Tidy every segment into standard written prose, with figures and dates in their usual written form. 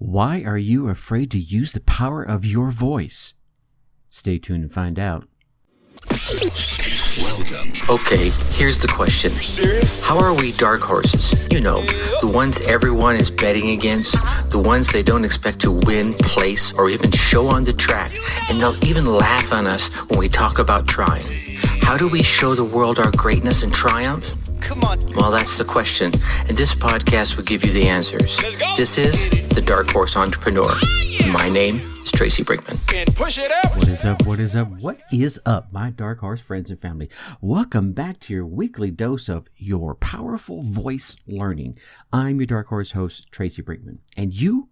Why are you afraid to use the power of your voice? Stay tuned and find out. Welcome. Okay, here's the question. Serious? How are we dark horses? You know, the ones everyone is betting against, the ones they don't expect to win, place, or even show on the track, and they'll even laugh on us when we talk about trying. How do we show the world our greatness and triumph? Come on. Well, that's the question, and this podcast will give you the answers. Let's go. This is The Dark Horse Entrepreneur. My name is Tracy Brinkman. And push it up. What is up? What is up? What is up, my dark horse friends and family? Welcome back to your weekly dose of your powerful voice learning. I'm your dark horse host, Tracy Brinkman. And you,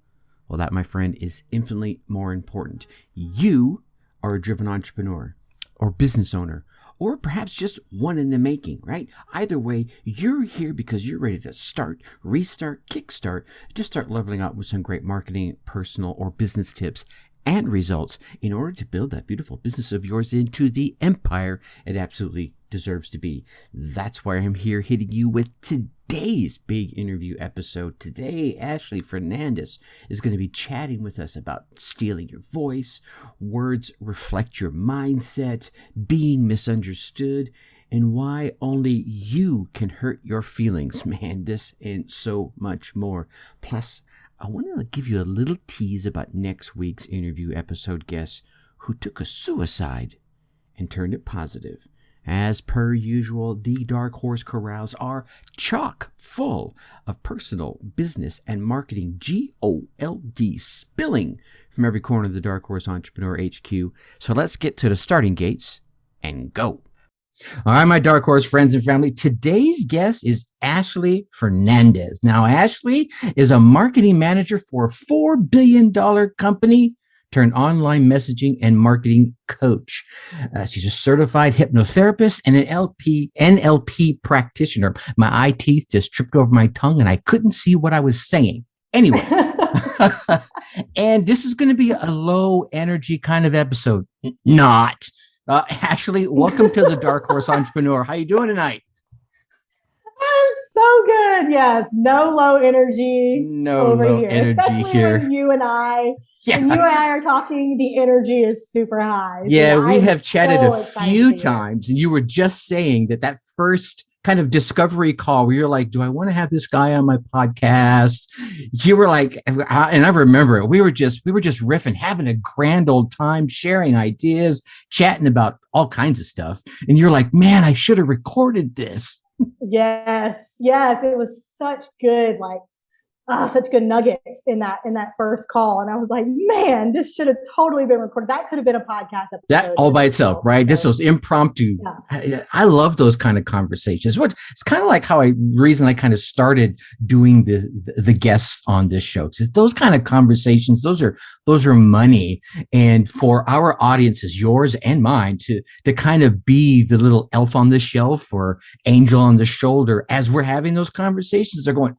well, that, my friend, is infinitely more important. You are a driven entrepreneur or business owner, or perhaps just one in the making, right? Either way, you're here because you're ready to start, restart, kickstart, just start leveling up with some great marketing, personal, or business tips and results in order to build that beautiful business of yours into the empire it absolutely deserves to be. That's why I'm here hitting you with today's big interview episode. Today, Ashley Fernandez is going to be chatting with us about stealing your voice, words reflect your mindset, being misunderstood, and why only you can hurt your feelings. Man, this and so much more. Plus, I want to give you a little tease about next week's interview episode guest who took a suicide and turned it positive. As per usual, the Dark Horse Corrals are chock full of personal, business, and marketing gold spilling from every corner of the Dark Horse Entrepreneur HQ. So let's get to the starting gates and go. All right, my Dark Horse friends and family, today's guest is Ashley Fernandez. Now, Ashley is a marketing manager for a $4 billion company turned online messaging and marketing coach. She's a certified hypnotherapist and an NLP practitioner. My eye teeth just tripped over my tongue and I couldn't see what I was saying. Anyway, and this is going to be a low energy kind of episode. Not. Ashley, welcome to the Dark Horse Entrepreneur. How you doing tonight? I'm so good. Yes. No low energy. No low here. energy Especially here. When you and I are talking, the energy is super high. Yeah, So we I'm have chatted so a excited few to hear. times, and you were just saying that first kind of discovery call where you're like, do I want to have this guy on my podcast? You were like, and I remember it. We were just riffing, having a grand old time, sharing ideas, chatting about all kinds of stuff. And you're like, man, I should have recorded this. Yes. It was such good, such good nuggets in that first call. And I was like, man, this should have totally been recorded. That could have been a podcast episode. That all by itself, right? Just those impromptu. Yeah. I love those kind of conversations. It's kind of like how reason I kind of started doing the guests on this show. Because those kind of conversations, those are money. And for our audiences, yours and mine, to kind of be the little elf on the shelf or angel on the shoulder as we're having those conversations, they're going,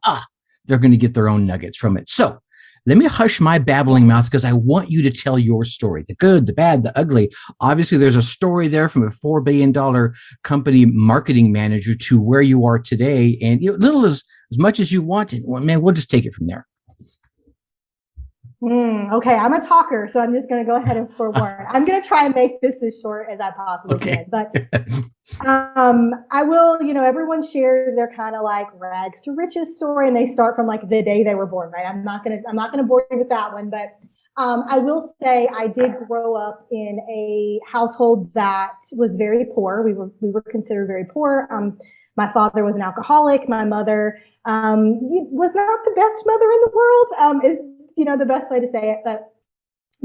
they're going to get their own nuggets from it. So let me hush my babbling mouth because I want you to tell your story, the good, the bad, the ugly. Obviously, there's a story there from a $4 billion company marketing manager to where you are today, and little as much as you want. And man, we'll just take it from there. Okay, I'm a talker, so I'm just going to go ahead and forewarn. I'm going to try and make this as short as I possibly can. But I will, everyone shares their kind of like rags to riches story, and they start from like the day they were born, right? I'm not going to bore you with that one, but I will say I did grow up in a household that was very poor. We were considered very poor. My father was an alcoholic. My mother was not the best mother in the world. Is the best way to say it. But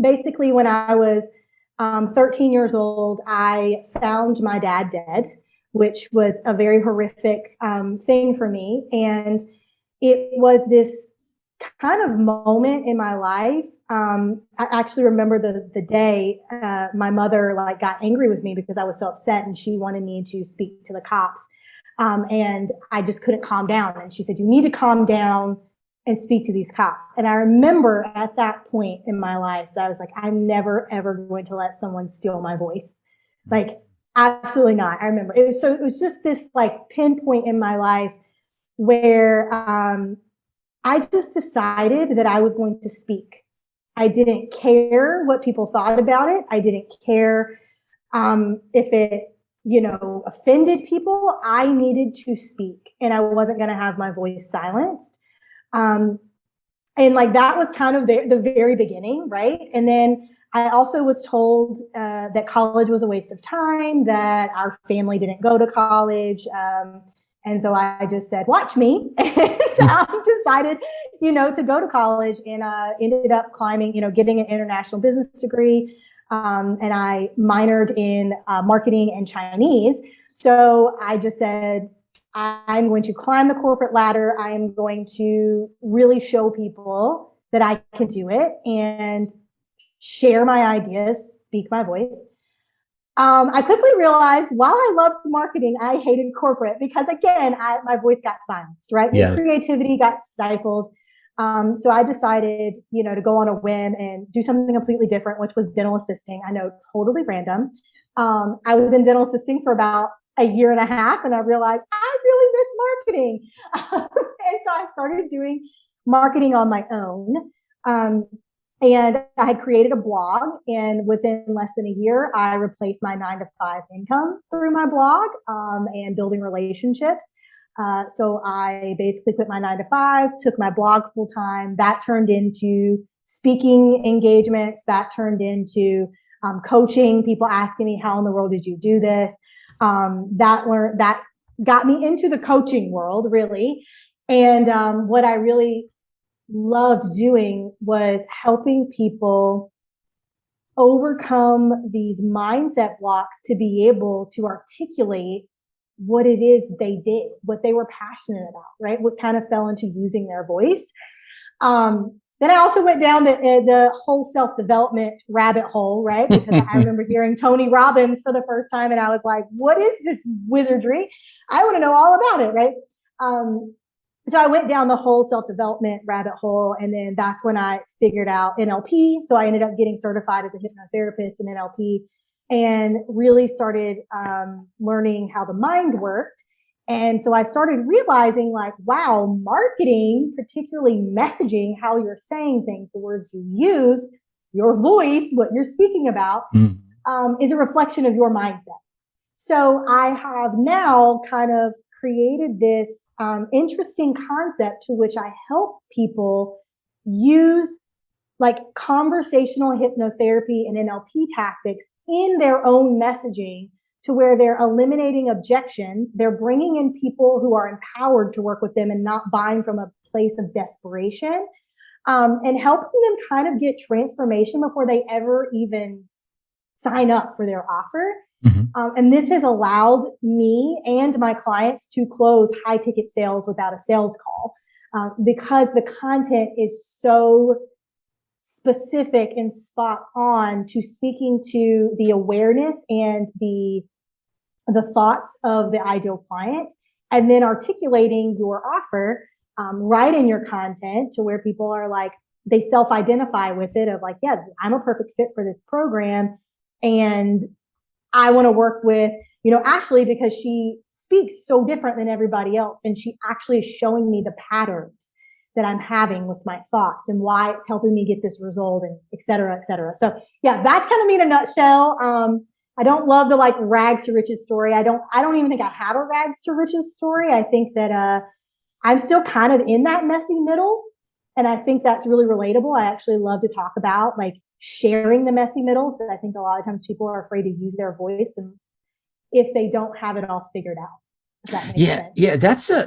basically, when I was 13 years old, I found my dad dead, which was a very horrific thing for me. And it was this kind of moment in my life. I actually remember the day my mother got angry with me because I was so upset, and she wanted me to speak to the cops. And I just couldn't calm down. And she said, you need to calm down and speak to these cops. And I remember at that point in my life that I was like, I'm never, ever going to let someone steal my voice. Absolutely not. I remember it was just this pinpoint in my life where, I just decided that I was going to speak. I didn't care what people thought about it. I didn't care if it, offended people. I needed to speak, and I wasn't going to have my voice silenced. And like that was kind of the very beginning, right? And then I also was told that college was a waste of time, that our family didn't go to college. And so I just said, watch me, and decided, to go to college, and ended up getting an international business degree. And I minored in marketing and Chinese. So I just said, I'm going to climb the corporate ladder. I am going to really show people that I can do it and share my ideas, speak my voice. I quickly realized while I loved marketing, I hated corporate because, again, my voice got silenced, right? Yeah. Creativity got stifled. So I decided, to go on a whim and do something completely different, which was dental assisting. I know, totally random. I was in dental assisting for about a year and a half, and I realized I really miss marketing. And so I started doing marketing on my own. And I had created a blog, and within less than a year, I replaced my 9-to-5 income through my blog and building relationships. So I basically quit my 9-to-5, took my blog full time. That turned into speaking engagements. That turned into coaching, people asking me, how in the world did you do this? That got me into the coaching world, really. And what I really loved doing was helping people overcome these mindset blocks to be able to articulate what it is they did, what they were passionate about, right? What kind of fell into using their voice. Then I also went down the whole self-development rabbit hole, right? Because I remember hearing Tony Robbins for the first time, and I was like, what is this wizardry? I want to know all about it, right? So I went down the whole self-development rabbit hole, and then that's when I figured out NLP. So I ended up getting certified as a hypnotherapist in NLP, and really started learning how the mind worked. And so I started realizing, like, wow, marketing, particularly messaging, how you're saying things, the words you use, your voice, what you're speaking about, is a reflection of your mindset. So I have now kind of created this interesting concept to which I help people use like conversational hypnotherapy and NLP tactics in their own messaging, to where they're eliminating objections. They're bringing in people who are empowered to work with them and not buying from a place of desperation, and helping them kind of get transformation before they ever even sign up for their offer. And this has allowed me and my clients to close high ticket sales without a sales call, because the content is so specific and spot on to speaking to the awareness and the thoughts of the ideal client, and then articulating your offer right in your content to where people are like, they self-identify with it of like, yeah, I'm a perfect fit for this program. And I want to work with, Ashley, because she speaks so different than everybody else. And she actually is showing me the patterns that I'm having with my thoughts and why it's helping me get this result, and et cetera, et cetera. So yeah, that's kind of me in a nutshell. I don't love the like rags to riches story. I don't even think I have a rags to riches story. I think that, I'm still kind of in that messy middle. And I think that's really relatable. I actually love to talk about like sharing the messy middle, because I think a lot of times people are afraid to use their voice, and if they don't have it all figured out. That makes sense. Yeah,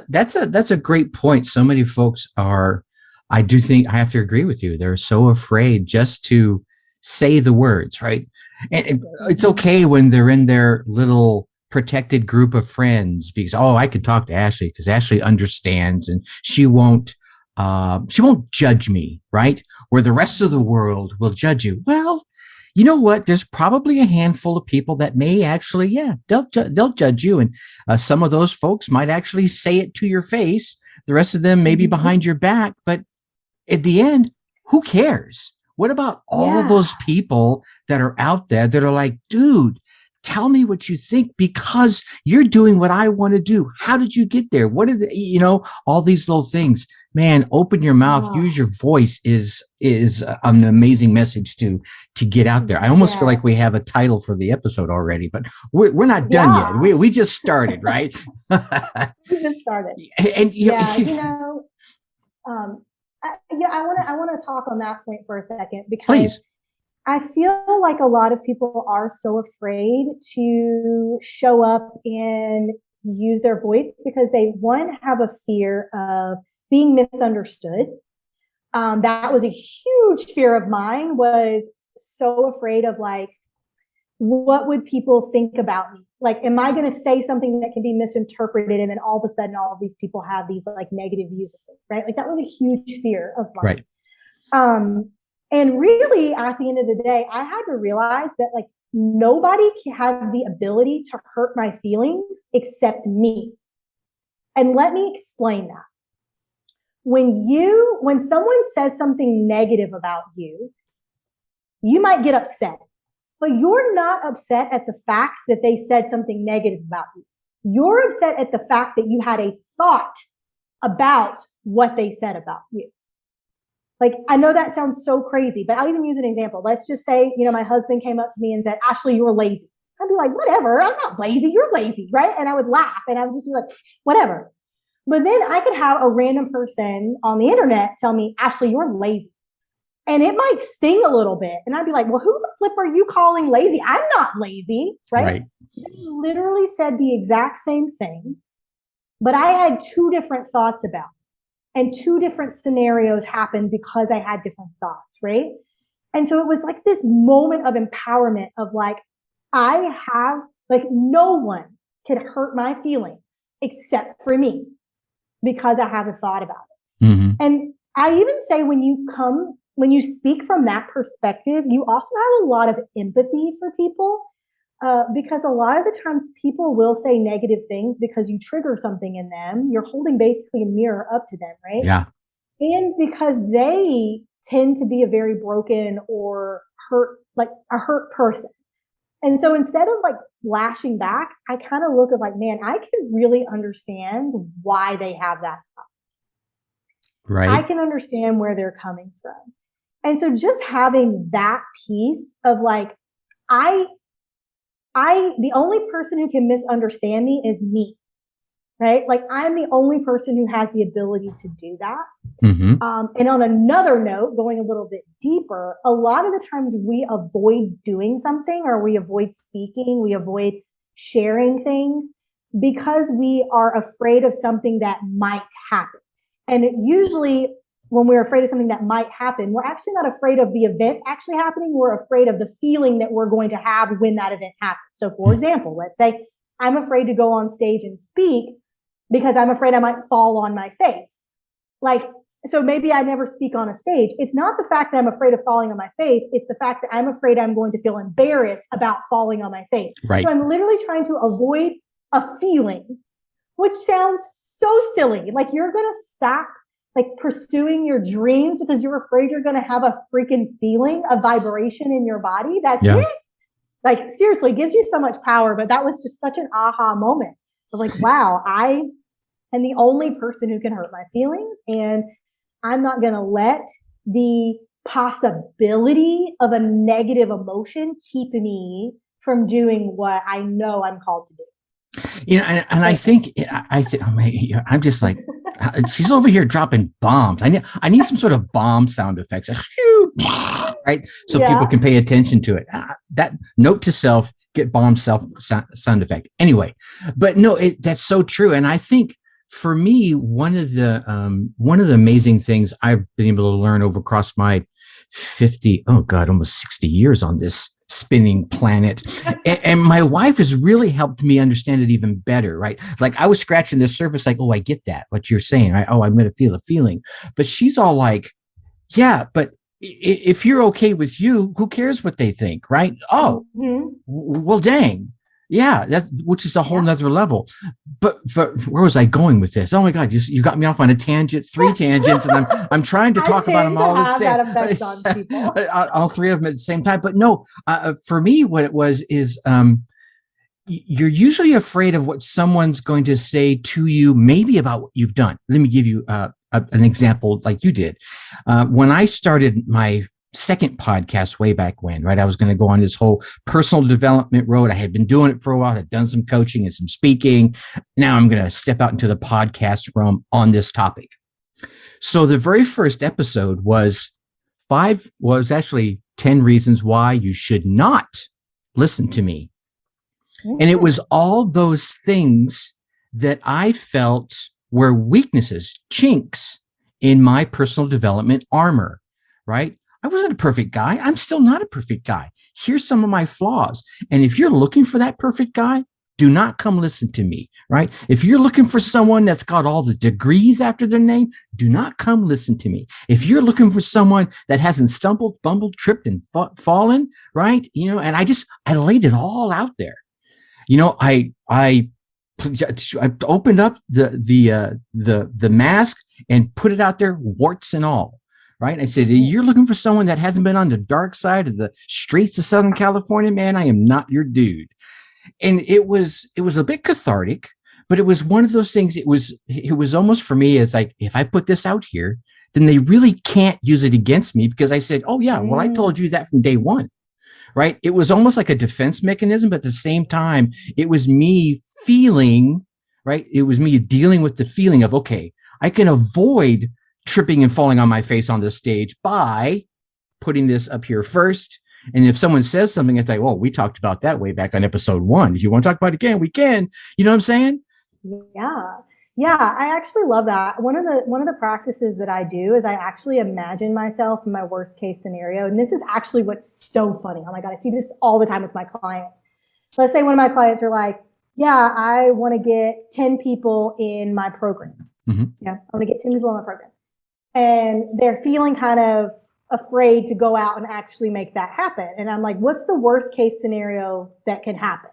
that's a great point. So many folks are, I do think I have to agree with you. They're so afraid just to say the words, right? And it's okay when they're in their little protected group of friends because, I can talk to Ashley because Ashley understands and she won't judge me, right? Where the rest of the world will judge you. Well, you know what? There's probably a handful of people that may actually, they'll judge you. And some of those folks might actually say it to your face. The rest of them may be behind your back. But at the end, who cares? What about all of those people that are out there that are like, dude, tell me what you think because you're doing what I want to do. How did you get there? What is it? You know, all these little things, man, open your mouth, use your voice is an amazing message to get out there. I almost feel like we have a title for the episode already, but we're not done yet. We just started, right? We just started. And I want to talk on that point for a second because please. I feel like a lot of people are so afraid to show up and use their voice because they, one, have a fear of being misunderstood. That was a huge fear of mine, was so afraid of like, what would people think about me? Like, am I going to say something that can be misinterpreted? And then all of a sudden, all of these people have these like negative views of it, right? Like that was a huge fear of mine. Right. And really at the end of the day, I had to realize that like nobody has the ability to hurt my feelings except me. And let me explain that. When someone says something negative about you, you might get upset, but you're not upset at the fact that they said something negative about you. You're upset at the fact that you had a thought about what they said about you. Like, I know that sounds so crazy, but I'll even use an example. Let's just say, my husband came up to me and said, Ashley, you're lazy. I'd be like, whatever, I'm not lazy, you're lazy, right? And I would laugh and I would just be like, whatever. But then I could have a random person on the internet tell me, Ashley, you're lazy. And it might sting a little bit. And I'd be like, well, who the flip are you calling lazy? I'm not lazy, right? They literally said the exact same thing, but I had two different thoughts about it. And two different scenarios happened because I had different thoughts, right? And so it was like this moment of empowerment of like, no one can hurt my feelings except for me because I have a thought about it. Mm-hmm. And I even say when you speak from that perspective, you also have a lot of empathy for people. Because a lot of the times people will say negative things because you trigger something in them. You're holding basically a mirror up to them, right? Yeah. And because they tend to be a very broken or a hurt person. And so instead of like lashing back, I kind of look at like, man, I can really understand why they have that thought. Right. I can understand where they're coming from. And so just having that piece of like, the only person who can misunderstand me is me, right? Like I'm the only person who has the ability to do that. Mm-hmm. And on another note, going a little bit deeper, a lot of the times we avoid doing something or we avoid speaking, we avoid sharing things because we are afraid of something that might happen. And usually when we're afraid of something that might happen, we're actually not afraid of the event actually happening. We're afraid of the feeling that we're going to have when that event happens. So for example, let's say I'm afraid to go on stage and speak because I'm afraid I might fall on my face. So maybe I never speak on a stage. It's not the fact that I'm afraid of falling on my face. It's the fact that I'm afraid I'm going to feel embarrassed about falling on my face. Right. So I'm literally trying to avoid a feeling, which sounds so silly. Like you're going to stop pursuing your dreams because you're afraid you're going to have a freaking feeling, a vibration in your body. That's it. Like seriously, gives you so much power. But that was just such an aha moment of like, wow, I am the only person who can hurt my feelings. And I'm not going to let the possibility of a negative emotion keep me from doing what I know I'm called to do. And I think I'm just like, she's over here dropping bombs. I need some sort of bomb sound effects, right? So people can pay attention to it. That note to self, get bomb sound effect. Anyway, but no, that's so true. And I think for me, one of the amazing things I've been able to learn across my almost 60 years on this spinning planet. And my wife has really helped me understand it even better, right? Like I was scratching the surface, like, oh, I get that, what you're saying, right? Oh, I'm going to feel a feeling. But she's all like, yeah, but if you're okay with you, who cares what they think, right? Oh, well, dang. Yeah, which is a whole nother level. But where was I going with this? Oh my God, you got me off on a tangent, 3 tangents, and I'm trying to talk about them all at the same, all 3 of them at the same time. But no, for me, what it was is you're usually afraid of what someone's going to say to you, maybe about what you've done. Let me give you an example like you did. When I started my second podcast way back when, right, I was going to go on this whole personal development road. I had been doing it for a while. I'd done some coaching and some speaking. Now I'm going to step out into the podcast realm on this topic. So the very first episode was actually 10 reasons why you should not listen to me. And it was all those things that I felt were weaknesses, chinks in my personal development armor, right? I wasn't a perfect guy. I'm still not a perfect guy. Here's some of my flaws. And if you're looking for that perfect guy, do not come listen to me, right? If you're looking for someone that's got all the degrees after their name, do not come listen to me. If you're looking for someone that hasn't stumbled, bumbled, tripped, and fallen, right? And I laid it all out there. I opened up the mask and put it out there, warts and all, right? I said, you're looking for someone that hasn't been on the dark side of the streets of Southern California, man, I am not your dude. And it was a bit cathartic, but it was one of those things. It was almost for me as like, if I put this out here, then they really can't use it against me because I said, oh yeah, well, I told you that from day one. Right. It was almost like a defense mechanism, but at the same time, it was me feeling, right? It was me dealing with the feeling of, okay, I can avoid tripping and falling on my face on the stage by putting this up here first. And if someone says something, it's like, well, we talked about that way back on episode 1. If you want to talk about it again, we can. You know what I'm saying? Yeah. Yeah, I actually love that. One of the practices that I do is I actually imagine myself in my worst case scenario. And this is actually what's so funny. Oh my God, I see this all the time with my clients. Let's say one of my clients are like, yeah, I want to get 10 people in my program. Mm-hmm. Yeah, I want to get 10 people in my program. And they're feeling kind of afraid to go out and actually make that happen. And I'm like, what's the worst case scenario that can happen?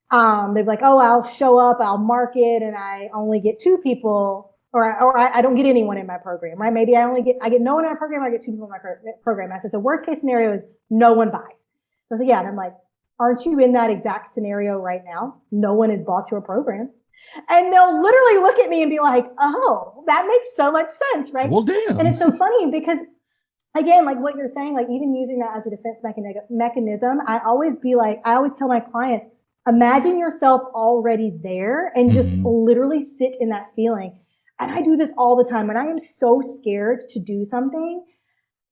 They're like, oh, I'll show up, I'll market, and I only get 2 people, or I don't get anyone in my program, right? Maybe I get no one in my program, I get 2 people in my program. I said, so worst case scenario is no one buys. So I said, yeah. And I'm like, aren't you in that exact scenario right now? No one has bought your program. And they'll literally look at me and be like, oh, that makes so much sense, right? Well, damn. And it's so funny because, again, like what you're saying, like even using that as a defense mechanism, I always tell my clients, imagine yourself already there and just literally sit in that feeling. And I do this all the time. When I am so scared to do something,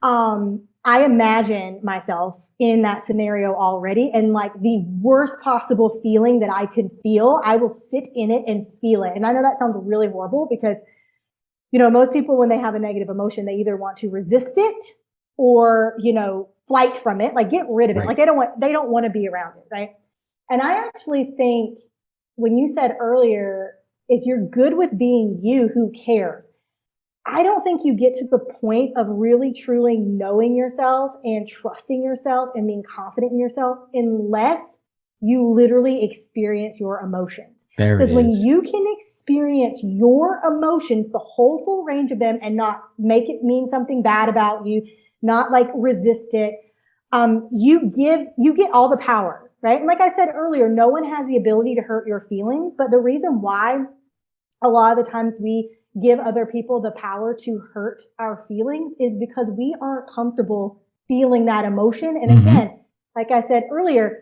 I imagine myself in that scenario already. And like the worst possible feeling that I could feel, I will sit in it and feel it. And I know that sounds really horrible because, most people, when they have a negative emotion, they either want to resist it or, flight from it, like get rid of it. Right. Like they don't want to be around it. Right. And I actually think when you said earlier, if you're good with being you, who cares? I don't think you get to the point of really truly knowing yourself and trusting yourself and being confident in yourself unless you literally experience your emotions. Because when you can experience your emotions, the whole full range of them, and not make it mean something bad about you, not like resist it, you get all the power. Right. And like I said earlier, no one has the ability to hurt your feelings. But the reason why a lot of the times we give other people the power to hurt our feelings is because we aren't comfortable feeling that emotion. And again, like I said earlier,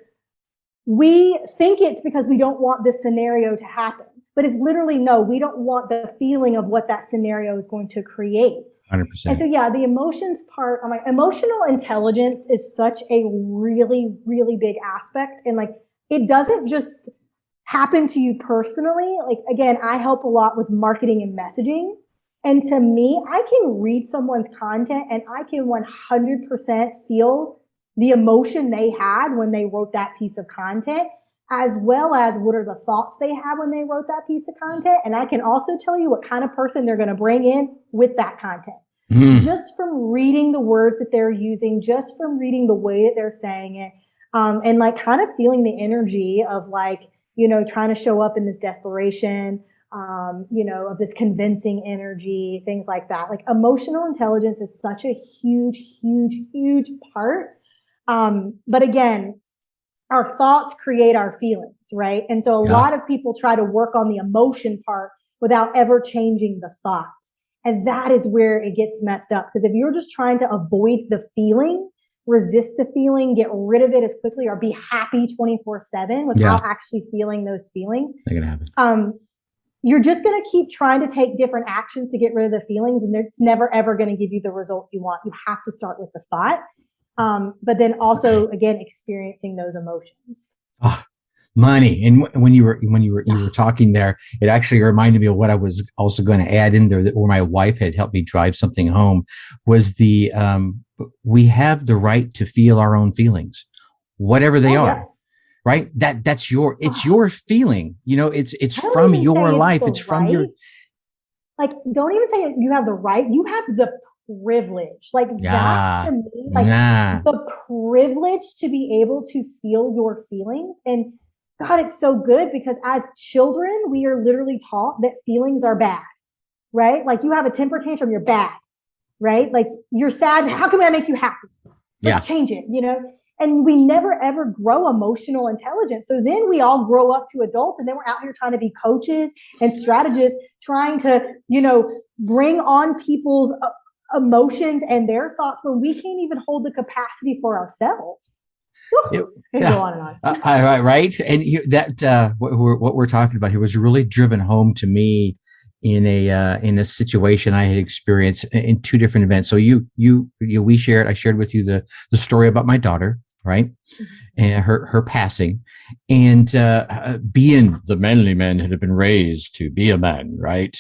we think it's because we don't want this scenario to happen. But it's literally, no, we don't want the feeling of what that scenario is going to create. 100%. And so, yeah, the emotions part, I'm like, emotional intelligence is such a really, really big aspect. And like, it doesn't just happen to you personally. Like, again, I help a lot with marketing and messaging. And to me, I can read someone's content and I can 100% feel the emotion they had when they wrote that piece of content, as well as what are the thoughts they had when they wrote that piece of content. And I can also tell you what kind of person they're going to bring in with that content. Just from reading the words that they're using, just from reading the way that they're saying it, and like kind of feeling the energy of like, trying to show up in this desperation, of this convincing energy, things like that. Like emotional intelligence is such a huge, huge, huge part. But again, our thoughts create our feelings, right? And so a lot of people try to work on the emotion part without ever changing the thought. And that is where it gets messed up. Because if you're just trying to avoid the feeling, resist the feeling, get rid of it as quickly, or be happy 24/7 without actually feeling those feelings, not gonna happen. You're just going to keep trying to take different actions to get rid of the feelings. And it's never, ever going to give you the result you want. You have to start with the thought. But then also, again, experiencing those emotions. Oh, money. And when you were talking there, it actually reminded me of what I was also going to add in there, that where my wife had helped me drive something home, was the we have the right to feel our own feelings, whatever they are. Yes. Right? It's your feeling. It's from your life. It's from your, like, don't even say you have the right. You have the privilege. Like that to me, like the privilege to be able to feel your feelings. And God, it's so good, because as children, we are literally taught that feelings are bad, right? Like, you have a temper tantrum, you're bad, right? Like, you're sad. How can I make you happy? Let's change it, And we never ever grow emotional intelligence. So then we all grow up to adults, and then we're out here trying to be coaches and strategists, trying to, bring on people's emotions and their thoughts when we can't even hold the capacity for ourselves. Go on and on. Right. And what we're talking about here was really driven home to me in a situation I had experienced in two different events. So I shared with you the story about my daughter, right? And her passing, and being the manly man that have been raised to be a man, right?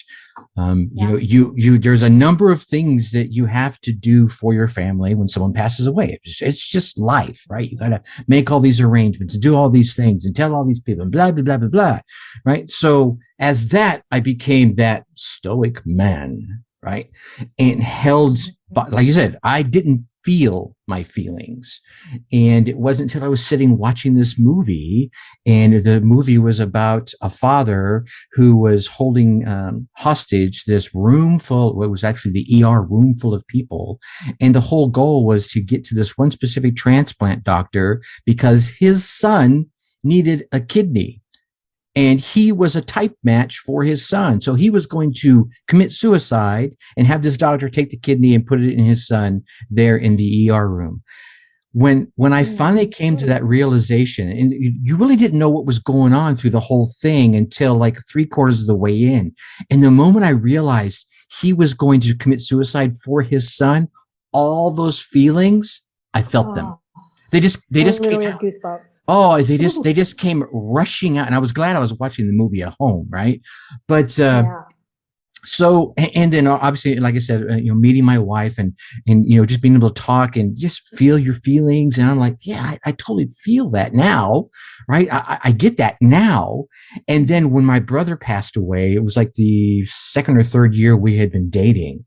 There's a number of things that you have to do for your family when someone passes away. It's just life, right? You got to make all these arrangements and do all these things and tell all these people and blah, blah, blah, blah, blah, right? So as that, I became that stoic man, right? And held, like you said, I didn't feel my feelings. And it wasn't until I was sitting watching this movie, and the movie was about a father who was holding hostage this room full, what was actually the ER room full of people. And the whole goal was to get to this one specific transplant doctor because his son needed a kidney. And he was a type match for his son. So he was going to commit suicide and have this doctor take the kidney and put it in his son there in the ER room. When I finally came to that realization, and you really didn't know what was going on through the whole thing until like 3/4 of the way in. And the moment I realized he was going to commit suicide for his son, all those feelings, I felt them. They just came out. Goosebumps. Oh, they just came rushing out, and I was glad I was watching the movie at home, right? But so, and then obviously, like I said, meeting my wife and just being able to talk and just feel your feelings, and I'm like, yeah, I totally feel that now, right? I get that now. And then when my brother passed away, it was like the second or third year we had been dating.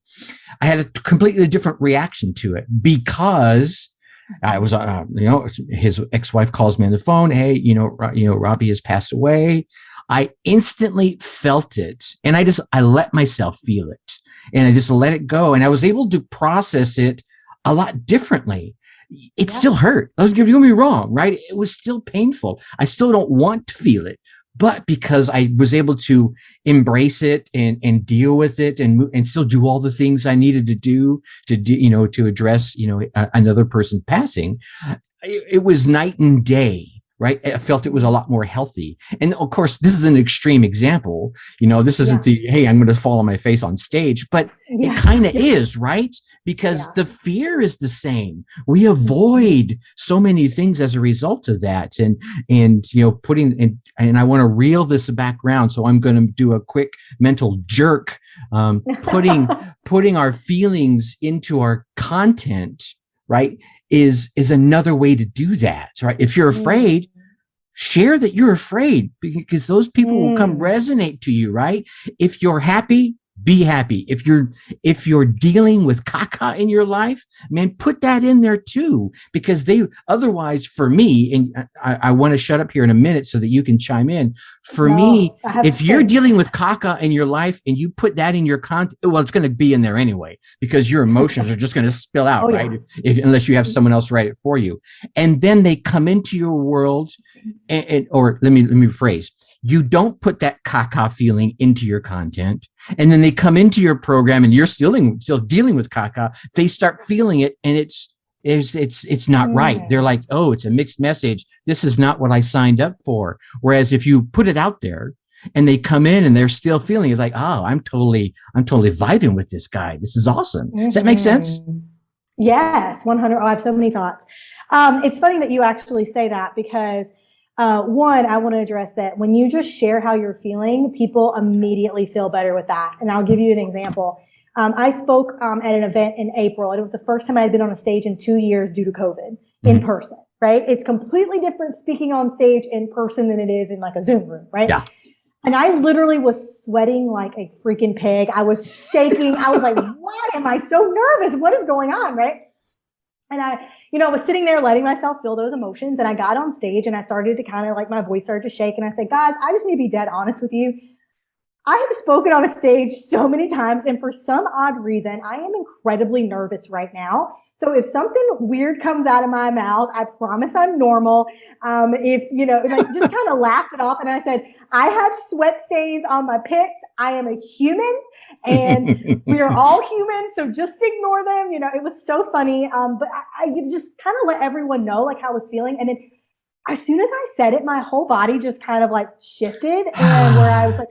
I had a completely different reaction to it because I was, his ex-wife calls me on the phone. Hey, Robbie has passed away. I instantly felt it, and I let myself feel it, and I just let it go. And I was able to process it a lot differently. It still hurt. Don't get me wrong, right? It was still painful. I still don't want to feel it. But because I was able to embrace it and deal with it and still do all the things I needed to do to address, another person's passing, it was night and day, right? I felt it was a lot more healthy. And of course, this is an extreme example. This isn't hey, I'm going to fall on my face on stage, but it kind of is, right? Because the fear is the same. We avoid so many things as a result of that. And I want to reel this back around. So I'm going to do a quick mental jerk, putting our feelings into our content, right? Is another way to do that, right? If you're afraid, share that you're afraid, because those people will come resonate to you, right? If you're happy, be happy. If you're dealing with caca in your life, man, put that in there too, because otherwise for me, and I want to shut up here in a minute so that you can chime in. For me, if you're dealing with caca in your life and you put that in your content, well, it's going to be in there anyway, because your emotions are just going to spill out, right? Unless you have someone else write it for you. And then they come into your world or let me rephrase. You don't put that caca feeling into your content, and then they come into your program and you're still dealing with caca. They start feeling it, and it's not right. They're like, oh, it's a mixed message. This is not what I signed up for. Whereas if you put it out there and they come in and they're still feeling it, like, oh, I'm totally vibing with this guy. This is awesome. Does that make sense? Yes, 100. Oh, I have so many thoughts. It's funny that you actually say that, because one, I want to address that when you just share how you're feeling, people immediately feel better with that. And I'll give you an example. I spoke at an event in April, and it was the first time I had been on a stage in 2 years due to COVID in person, right? It's completely different speaking on stage in person than it is in like a Zoom room, right? Yeah. And I literally was sweating like a freaking pig. I was shaking. I was like, why am I so nervous? What is going on, right? And I was sitting there letting myself feel those emotions. And I got on stage and I started to kind of like, my voice started to shake. And I said, guys, I just need to be dead honest with you. I have spoken on a stage so many times, and for some odd reason, I am incredibly nervous right now. So if something weird comes out of my mouth, I promise I'm normal. And I just kind of laughed it off. And I said, I have sweat stains on my pits. I am a human, and we are all human. So just ignore them. It was so funny. But I just kind of let everyone know like how I was feeling. And then as soon as I said it, my whole body just kind of like shifted, and where I was like,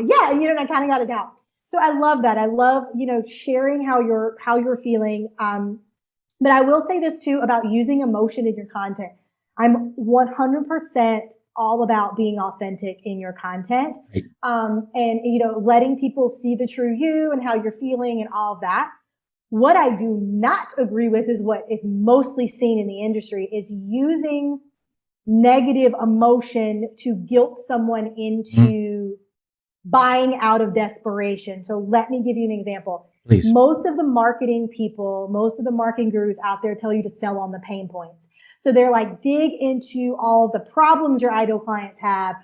yeah, and I kind of got it down. So I love that. I love, sharing how you're feeling. But I will say this too about using emotion in your content. I'm 100% all about being authentic in your content. And letting people see the true you and how you're feeling and all of that. What I do not agree with is what is mostly seen in the industry is using negative emotion to guilt someone into buying out of desperation. So let me give you an example. Please. Most of the marketing people, most of the marketing gurus out there tell you to sell on the pain points. So they're like, dig into all the problems your ideal clients have,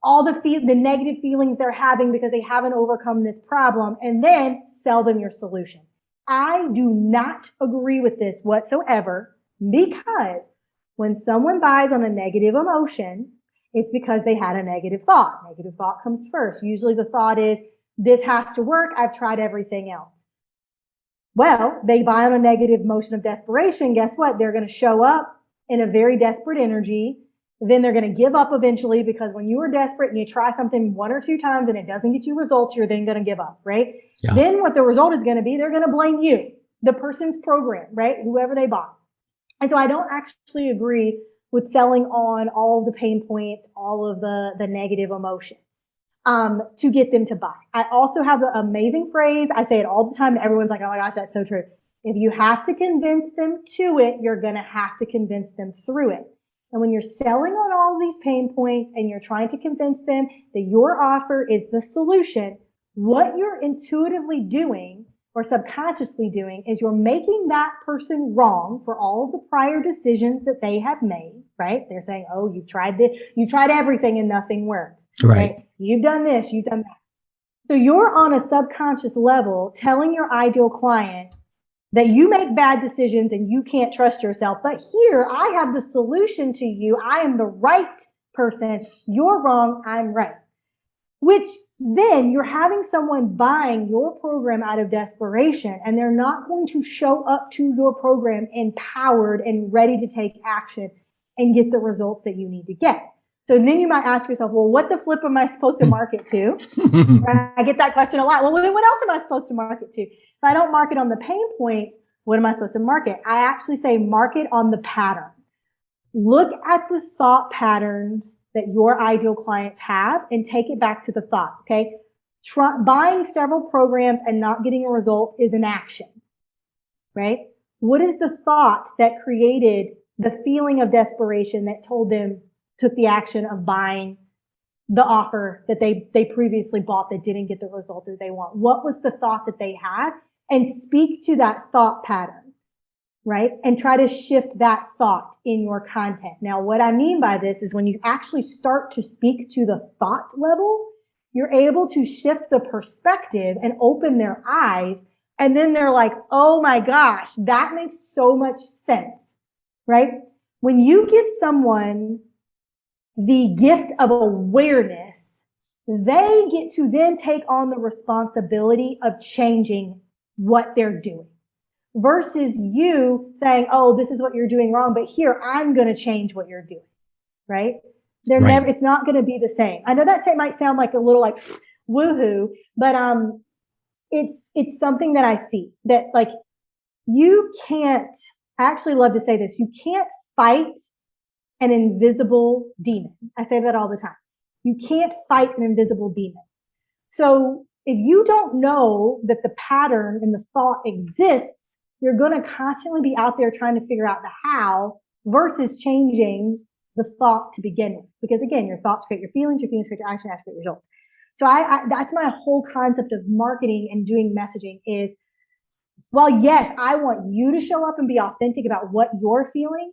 all the negative feelings they're having because they haven't overcome this problem, and then sell them your solution. I do not agree with this whatsoever, because when someone buys on a negative emotion, it's because they had a negative thought. Negative thought comes first. Usually the thought is, this has to work. I've tried everything else. Well, they buy on a negative emotion of desperation. Guess what? They're going to show up in a very desperate energy. Then they're going to give up eventually, because when you are desperate and you try something 1 or 2 times and it doesn't get you results, you're then going to give up, right? Yeah. Then what the result is going to be, they're going to blame you, the person's program, right? Whoever they bought. And so I don't actually agree with selling on all of the pain points, all of the negative emotion, to get them to buy. I also have the amazing phrase. I say it all the time, and everyone's like, oh my gosh, that's so true. If you have to convince them to it, you're going to have to convince them through it. And when you're selling on all of these pain points and you're trying to convince them that your offer is the solution, what you're intuitively doing or subconsciously doing is you're making that person wrong for all of the prior decisions that they have made, right? They're saying, oh, you've tried this, you tried everything and nothing works, right? You've done this, you've done that. So you're on a subconscious level telling your ideal client that you make bad decisions and you can't trust yourself. But here, I have the solution to you. I am the right person. You're wrong. I'm right. Which then you're having someone buying your program out of desperation, and they're not going to show up to your program empowered and ready to take action and get the results that you need to get. So then you might ask yourself, well, what the flip am I supposed to market to? I get that question a lot. Well, then what else am I supposed to market to? If I don't market on the pain points, what am I supposed to market? I actually say market on the pattern. Look at the thought patterns that your ideal clients have and take it back to the thought, okay? Buying several programs and not getting a result is an action, right? What is the thought that created the feeling of desperation that took the action of buying the offer that they previously bought that didn't get the result that they want? What was the thought that they had? And speak to that thought pattern, right? And try to shift that thought in your content. Now, what I mean by this is when you actually start to speak to the thought level, you're able to shift the perspective and open their eyes. And then they're like, oh my gosh, that makes so much sense, right? When you give someone the gift of awareness, they get to then take on the responsibility of changing what they're doing versus you saying, oh, this is what you're doing wrong, but here, I'm going to change what you're doing, right? They're Right. never, it's not going to be the same. I know that might sound like a little like woohoo, but, it's something that I see that like you can't, I actually love to say this, you can't fight an invisible demon. I say that all the time. You can't fight an invisible demon. So if you don't know that the pattern and the thought exists, you're going to constantly be out there trying to figure out the how versus changing the thought to begin with. Because again, your thoughts create your feelings create your action, create your results. So that's my whole concept of marketing and doing messaging is, well, yes, I want you to show up and be authentic about what you're feeling.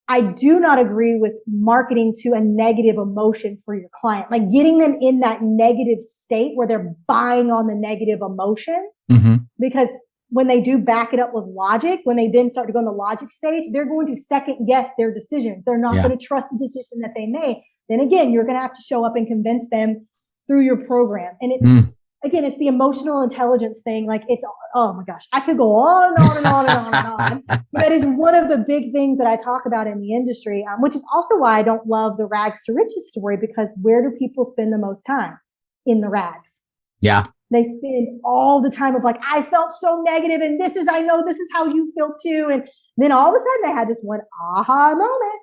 I do not agree with marketing to a negative emotion for your client, like getting them in that negative state where they're buying on the negative emotion. Mm-hmm. Because when they do back it up with logic, when they then start to go in the logic stage, they're going to second guess their decisions. They're not going to trust the decision that they made. Then again, you're going to have to show up and convince them through your program. And it's, again, it's the emotional intelligence thing. Like it's, oh my gosh, I could go on and on and on and on and on. But that is one of the big things that I talk about in the industry, which is also why I don't love the rags to riches story, because where do people spend the most time? In the rags. Yeah. They spend all the time of like, I felt so negative and I know this is how you feel too. And then all of a sudden they had this one aha moment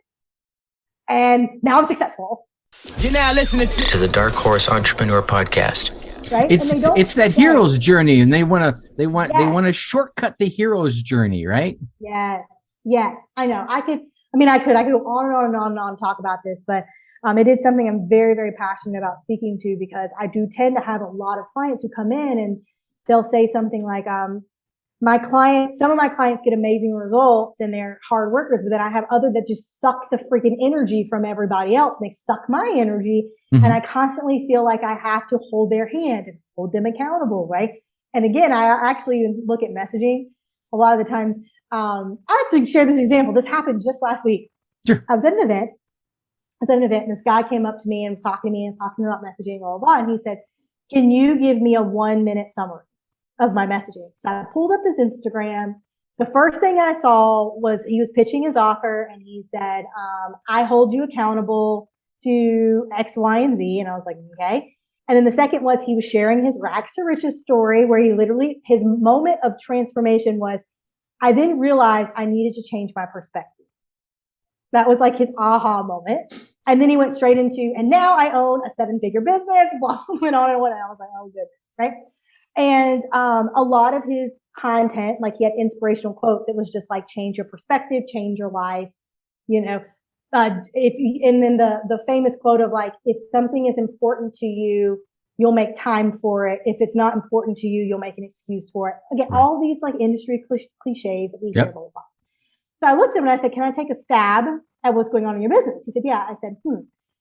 and now I'm successful. You're now listening to the Dark Horse Entrepreneur Podcast. Right? It's that hero's journey, and they want to shortcut the hero's journey, right? Yes. I know. I could go on and on and on and on and talk about this, but it is something I'm very, very passionate about speaking to, because I do tend to have a lot of clients who come in and they'll say something like, some of my clients get amazing results and they're hard workers, but then I have other that just suck the freaking energy from everybody else and they suck my energy. Mm-hmm. And I constantly feel like I have to hold their hand and hold them accountable. Right. And again, I actually look at messaging a lot of the times. I'll actually share this example. This happened just last week. Sure. I was at an event and this guy came up to me and was talking to me and talking about messaging, blah, blah, blah. And he said, can you give me a 1-minute summary of my messaging? So I pulled up his Instagram. The first thing I saw was he was pitching his offer and he said, I hold you accountable to X, Y, and Z. And I was like, okay. And then the second was he was sharing his rags to riches story where he literally, his moment of transformation was, I then realized I needed to change my perspective. That was like his aha moment. And then he went straight into, and now I own a 7-figure business, blah, went on and on. And I was like, oh, good. Right. And a lot of his content, like he had inspirational quotes. It was just like, change your perspective, change your life, and then the famous quote of like, if something is important to you, you'll make time for it. If it's not important to you, you'll make an excuse for it. Again, right. All these like industry cliches that we hear. Blah, blah, blah. So I looked at him and I said, can I take a stab at what's going on in your business? He said, yeah. I said,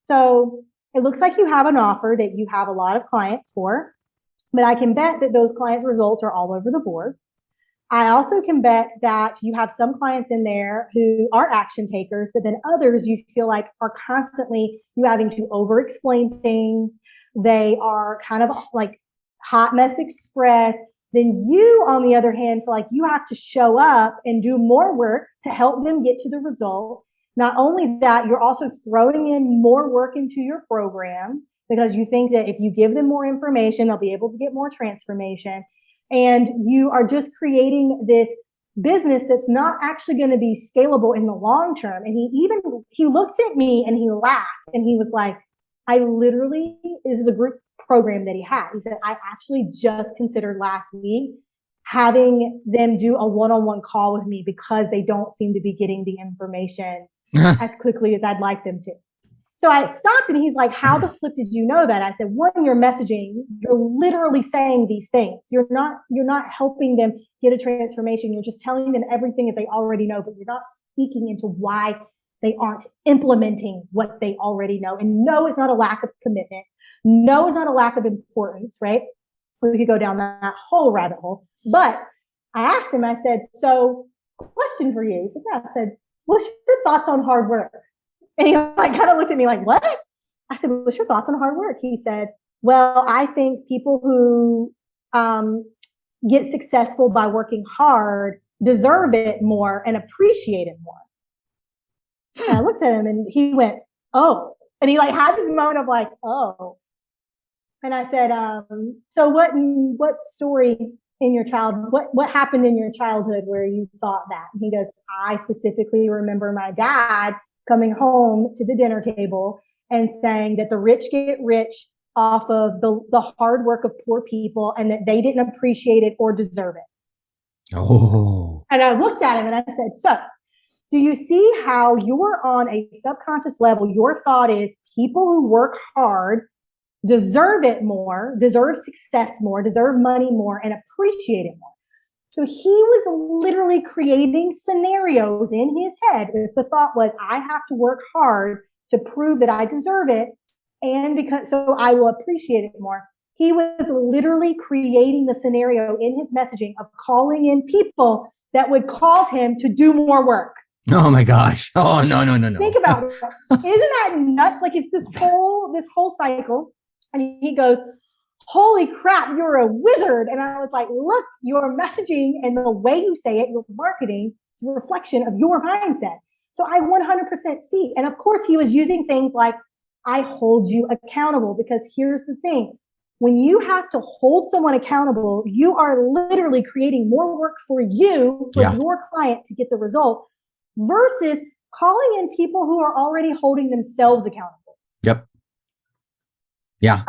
So it looks like you have an offer that you have a lot of clients for. But I can bet that those clients' results are all over the board. I also can bet that you have some clients in there who are action takers, but then others you feel like are constantly you having to over-explain things. They are kind of like hot mess express. Then you, on the other hand, feel like you have to show up and do more work to help them get to the result. Not only that, you're also throwing in more work into your program, because you think that if you give them more information, they'll be able to get more transformation. And you are just creating this business that's not actually going to be scalable in the long term. And he looked at me and he laughed and he was like, this is a group program that he had. He said, I actually just considered last week having them do a one-on-one call with me because they don't seem to be getting the information as quickly as I'd like them to. So I stopped and he's like, how the flip did you know that? I said, one, you're messaging, you're literally saying these things. You're not helping them get a transformation. You're just telling them everything that they already know, but you're not speaking into why they aren't implementing what they already know. And no is not a lack of commitment. No is not a lack of importance, right? We could go down that whole rabbit hole. But I asked him, I said, so question for you. He said, yeah. I said, what's your thoughts on hard work? And he like kind of looked at me like, what? I said, what's your thoughts on hard work? He said, well, I think people who get successful by working hard deserve it more and appreciate it more. And I looked at him and he went, oh. And he like had this moment of like, oh. And I said, so what story in your what happened in your childhood where you thought that? And he goes, I specifically remember my dad coming home to the dinner table and saying that the rich get rich off of the hard work of poor people and that they didn't appreciate it or deserve it. Oh. And I looked at him and I said, so do you see how you're on a subconscious level? Your thought is people who work hard deserve it more, deserve success more, deserve money more, and appreciate it more. So he was literally creating scenarios in his head. The thought was, I have to work hard to prove that I deserve it. And so I will appreciate it more. He was literally creating the scenario in his messaging of calling in people that would cause him to do more work. Oh my gosh. Oh, no. Think about it. Isn't that nuts? Like it's this whole cycle. And he goes, holy crap, you're a wizard. And I was like, look, your messaging and the way you say it, your marketing, is a reflection of your mindset. So I 100% see. And of course, he was using things like, I hold you accountable, because here's the thing. When you have to hold someone accountable, you are literally creating more work for you, for your client to get the result, versus calling in people who are already holding themselves accountable. Yep. Yeah.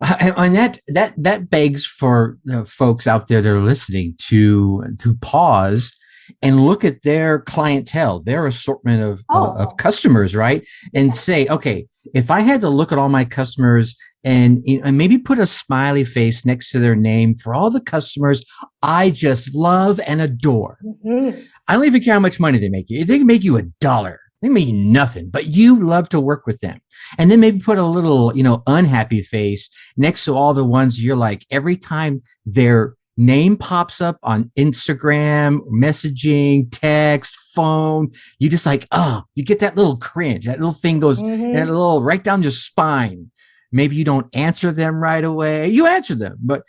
And that begs for folks out there that are listening to pause and look at their clientele, their assortment of customers, right? And say, okay, if I had to look at all my customers and maybe put a smiley face next to their name for all the customers I just love and adore. Mm-hmm. I don't even care how much money they make you. If they can make you $1, they mean nothing, but you love to work with them. And then maybe put a little, unhappy face next to all the ones you're like, every time their name pops up on Instagram, messaging, text, phone, you just like, you get that little cringe. That little thing goes and a little right down your spine. Maybe you don't answer them right away. You answer them, but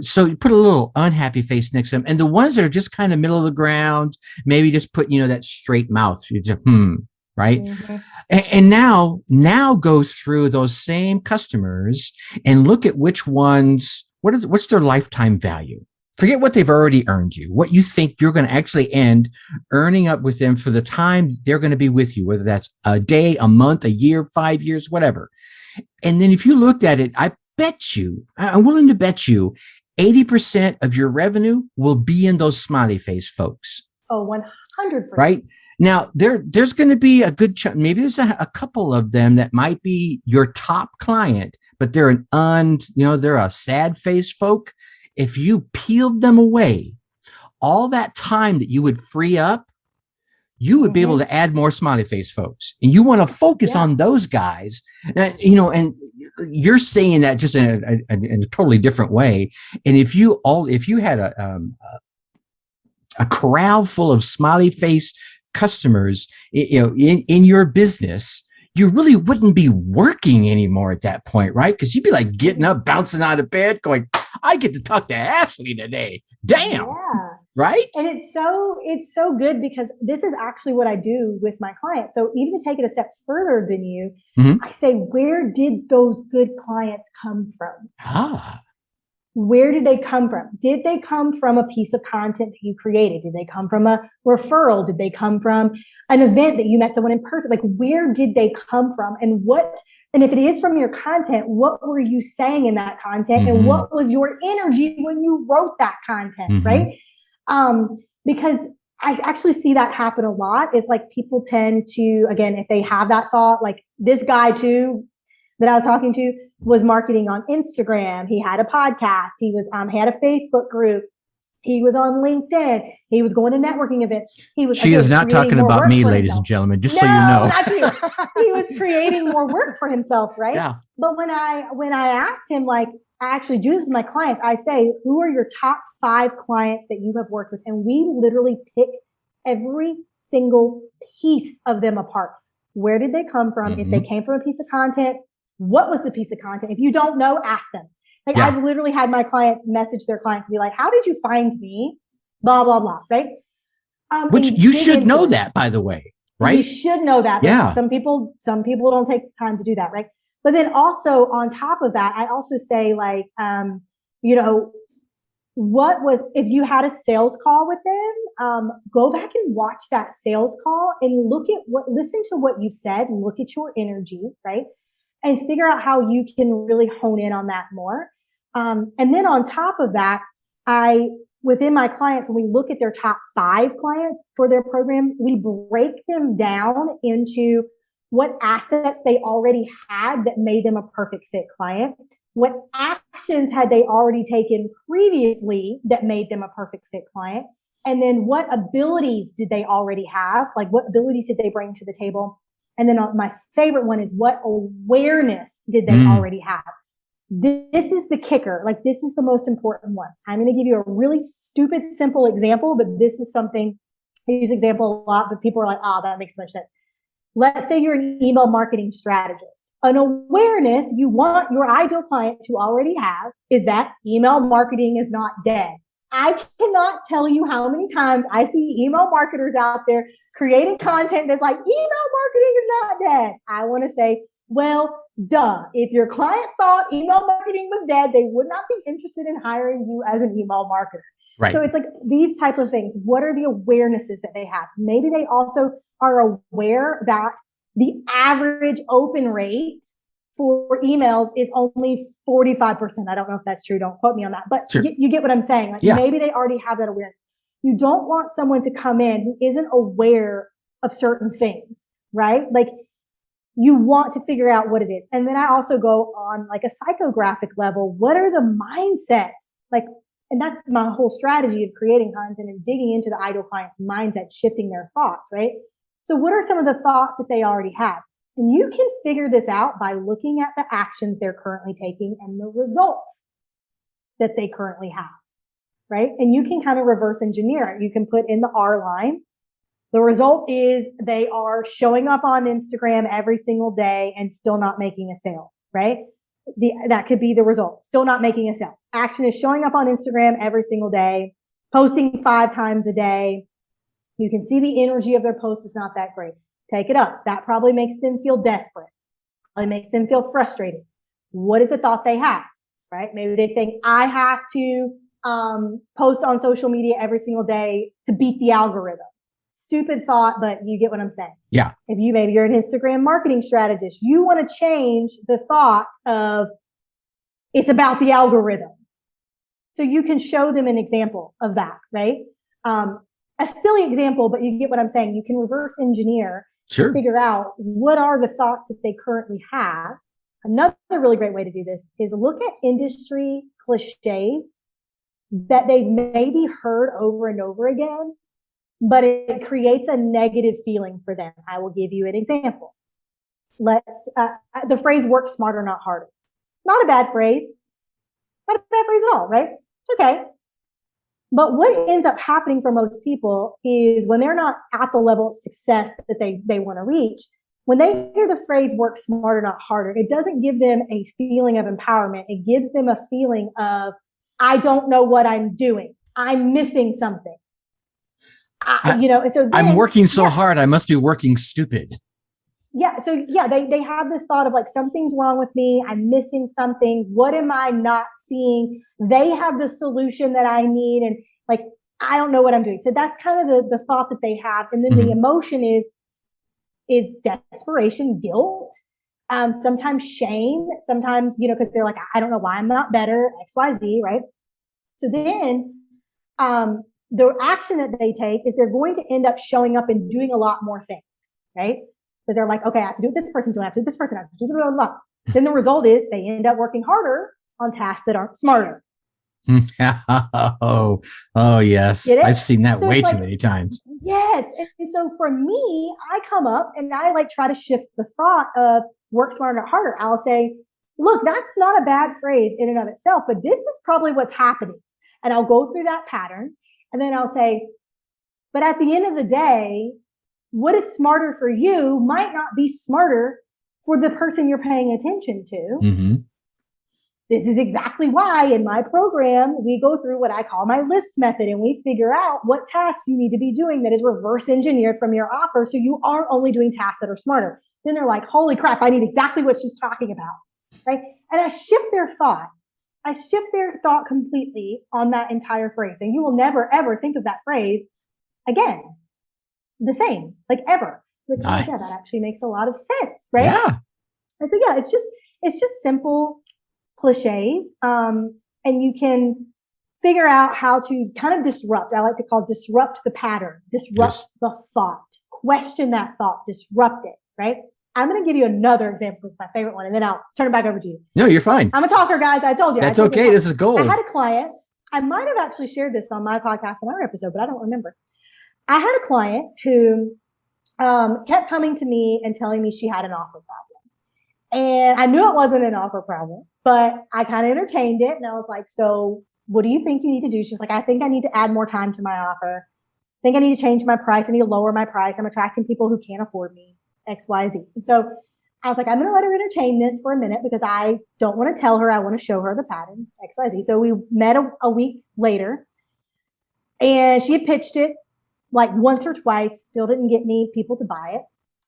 so you put a little unhappy face next to them. And the ones that are just kind of middle of the ground, maybe just put, that straight mouth. You just, right? Mm-hmm. And now go through those same customers and look at which ones, what's their lifetime value? Forget what they've already earned you, what you think you're going to actually end earning up with them for the time they're going to be with you, whether that's a day, a month, a year, 5 years, whatever. And then if you looked at it, I'm willing to bet you 80% of your revenue will be in those smiley face folks. Oh, 100%. Right? Now, there's going to be a good chunk. Maybe there's a couple of them that might be your top client, but they're they're a sad face folk. If you peeled them away, all that time that you would free up, you would be able to add more smiley face folks. And you want to focus on those guys, and you're saying that just in a totally different way. And if you had a corral full of smiley face customers, in your business, you really wouldn't be working anymore at that point, right? Because you'd be like getting up, bouncing out of bed, going, I get to talk to Ashley today. Damn. Yeah. Right? And it's so good, because this is actually what I do with my clients. So even to take it a step further than you, I say, where did those good clients come from? Where did they come from? Did they come from a piece of content that you created? Did they come from a referral? Did they come from an event that you met someone in person? Like, where did they come from? And if it is from your content, what were you saying in that content? And what was your energy when you wrote that content, right? Because I actually see that happen a lot is like people tend to, again, if they have that thought, like this guy too, that I was talking to was marketing on Instagram. He had a podcast. He had a Facebook group. He was on LinkedIn. He was going to networking events. He was. She is not talking about me, ladies and gentlemen, just so you know. Not you. He was creating more work for himself, right? Yeah. But when I asked him, like, I actually do this with my clients, I say, who are your top 5 clients that you have worked with? And we literally pick every single piece of them apart. Where did they come from? If they came from a piece of content, what was the piece of content? If you don't know, ask them. Like I've literally had my clients message their clients and be like, how did you find me? Blah, blah, blah. Right. Which you should know that, by the way, right? You should know that. Yeah. Some people don't take time to do that. Right. But then also on top of that, I also say like, if you had a sales call with them, go back and watch that sales call and listen to what you've said and look at your energy. Right. And figure out how you can really hone in on that more. And then on top of that, within my clients, when we look at their top 5 clients for their program, we break them down into what assets they already had that made them a perfect fit client. What actions had they already taken previously that made them a perfect fit client? And then what abilities did they already have? Like what abilities did they bring to the table? And then my favorite one is what awareness did they already have? This is the kicker. Like this is the most important one. I'm going to give you a really stupid, simple example, but this is something I use example a lot, but people are like, that makes so much sense. Let's say you're an email marketing strategist. An awareness you want your ideal client to already have is that email marketing is not dead. I cannot tell you how many times I see email marketers out there creating content that's like, email marketing is not dead. I want to say, well, duh. If your client thought email marketing was dead, they would not be interested in hiring you as an email marketer. Right. So it's like these type of things. What are the awarenesses that they have? Maybe they also are aware that the average open rate for emails is only 45%. I don't know if that's true. Don't quote me on that, but sure. you get what I'm saying. Like maybe they already have that awareness. You don't want someone to come in who isn't aware of certain things, right? Like you want to figure out what it is. And then I also go on like a psychographic level. What are the mindsets? Like, and that's my whole strategy of creating content is digging into the ideal client's mindset, shifting their thoughts, right? So what are some of the thoughts that they already have? And you can figure this out by looking at the actions they're currently taking and the results that they currently have, right? And you can kind of reverse engineer it. You can put in the R line. The result is they are showing up on Instagram every single day and still not making a sale, right? That could be the result. Still not making a sale. Action is showing up on Instagram every single day, posting 5 times a day. You can see the energy of their post is not that great. Take it up. That probably makes them feel desperate. Probably makes them feel frustrated. What is the thought they have, right? Maybe they think I have to post on social media every single day to beat the algorithm. Stupid thought, but you get what I'm saying. Yeah. If maybe you're an Instagram marketing strategist, you want to change the thought of it's about the algorithm. So you can show them an example of that, right? A silly example, but you get what I'm saying. You can reverse engineer Sure. figure out what are the thoughts that they currently have. Another really great way to do this is look at industry cliches that they've maybe heard over and over again, but it creates a negative feeling for them. I will give you an example. The phrase work smarter, not harder. Not a bad phrase. Not a bad phrase at all, right? Okay. But what ends up happening for most people is when they're not at the level of success that they want to reach, when they hear the phrase work smarter, not harder, it doesn't give them a feeling of empowerment. It gives them a feeling of, I don't know what I'm doing. I'm missing something. I'm working so hard. I must be working stupid. Yeah. So yeah, they have this thought of like, something's wrong with me. I'm missing something. What am I not seeing? They have the solution that I need. And like, I don't know what I'm doing. So that's kind of the thought that they have. And then the emotion is desperation, guilt, sometimes shame, sometimes, cause they're like, I don't know why I'm not better, XYZ. Right. So then, the action that they take is they're going to end up showing up and doing a lot more things, right? Because they're like, okay, I have to do what this person's doing. I have to do this person. I have to do blah, blah, blah. Then the result is they end up working harder on tasks that aren't smarter. Oh, yes. I've seen that way too many times. Yes. And so for me, I come up and I like try to shift the thought of work smarter, not harder. I'll say, look, that's not a bad phrase in and of itself, but this is probably what's happening. And I'll go through that pattern and then I'll say, but at the end of the day, what is smarter for you might not be smarter for the person you're paying attention to. Mm-hmm. This is exactly why in my program, we go through what I call my list method and we figure out what tasks you need to be doing that is reverse engineered from your offer. So you are only doing tasks that are smarter. Then they're like, holy crap, I need exactly what she's talking about. Right. And I shift their thought. I shift their thought completely on that entire phrase. And you will never, ever think of that phrase again, the same, like ever. Like, nice. Oh, yeah, that actually makes a lot of sense. Right. Yeah. And so, yeah, it's just simple cliches. And you can figure out how to kind of disrupt. I like to call disrupt the pattern, disrupt the thought, question that thought, disrupt it. Right. I'm going to give you another example. This is my favorite one. And then I'll turn it back over to you. No, you're fine. I'm a talker, guys. I told you. That's okay. This is gold. I had a client. I might have actually shared this on my podcast in our episode, but I don't remember. I had a client who kept coming to me and telling me she had an offer problem. And I knew it wasn't an offer problem, but I kind of entertained it. And I was like, so what do you think you need to do? She's like, I think I need to add more time to my offer. I think I need to change my price. I need to lower my price. I'm attracting people who can't afford me. X, Y, Z. And so I was like, I'm going to let her entertain this for a minute because I don't want to tell her. I want to show her the pattern, X, Y, Z. So we met a week later and she had pitched it like once or twice, still didn't get any people to buy it.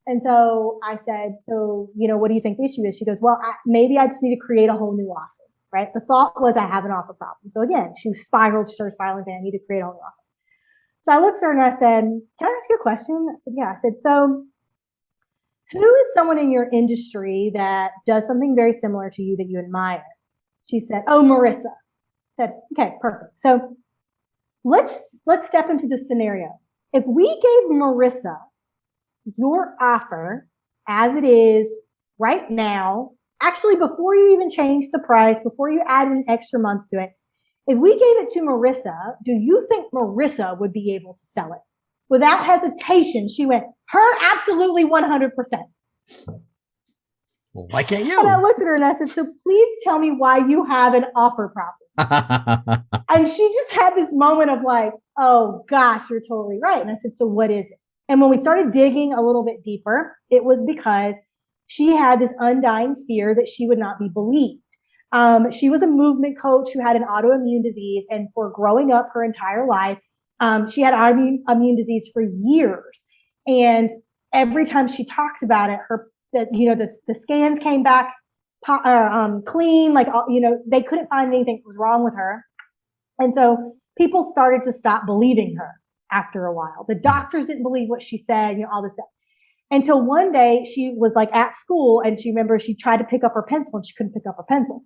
And so I said, so, what do you think the issue is? She goes, well, maybe I just need to create a whole new offer, right? The thought was I have an offer problem. So again, she started spiraling saying I need to create a whole new offer. So I looked at her and I said, can I ask you a question? I said, yeah. I said, so who is someone in your industry that does something very similar to you that you admire? She said, oh, Marissa. I said, okay, perfect. So let's step into this scenario. If we gave Marissa your offer as it is right now, actually before you even change the price, before you add an extra month to it, if we gave it to Marissa, do you think Marissa would be able to sell it? Without hesitation, she went, her absolutely 100%. Well, why can't you? And I looked at her and I said, so please tell me why you have an offer problem. And she just had this moment of like, oh gosh, you're totally right. And I said, so what is it? And when we started digging a little bit deeper, it was because she had this undying fear that she would not be believed. She was a movement coach who had an autoimmune disease. And for growing up her entire life, she had autoimmune disease for years. And every time she talked about it, the scans came back clean, like, they couldn't find anything that was wrong with her. And so people started to stop believing her after a while. The doctors didn't believe what she said, all this stuff. Until one day she was like at school and she tried to pick up her pencil and she couldn't pick up her pencil.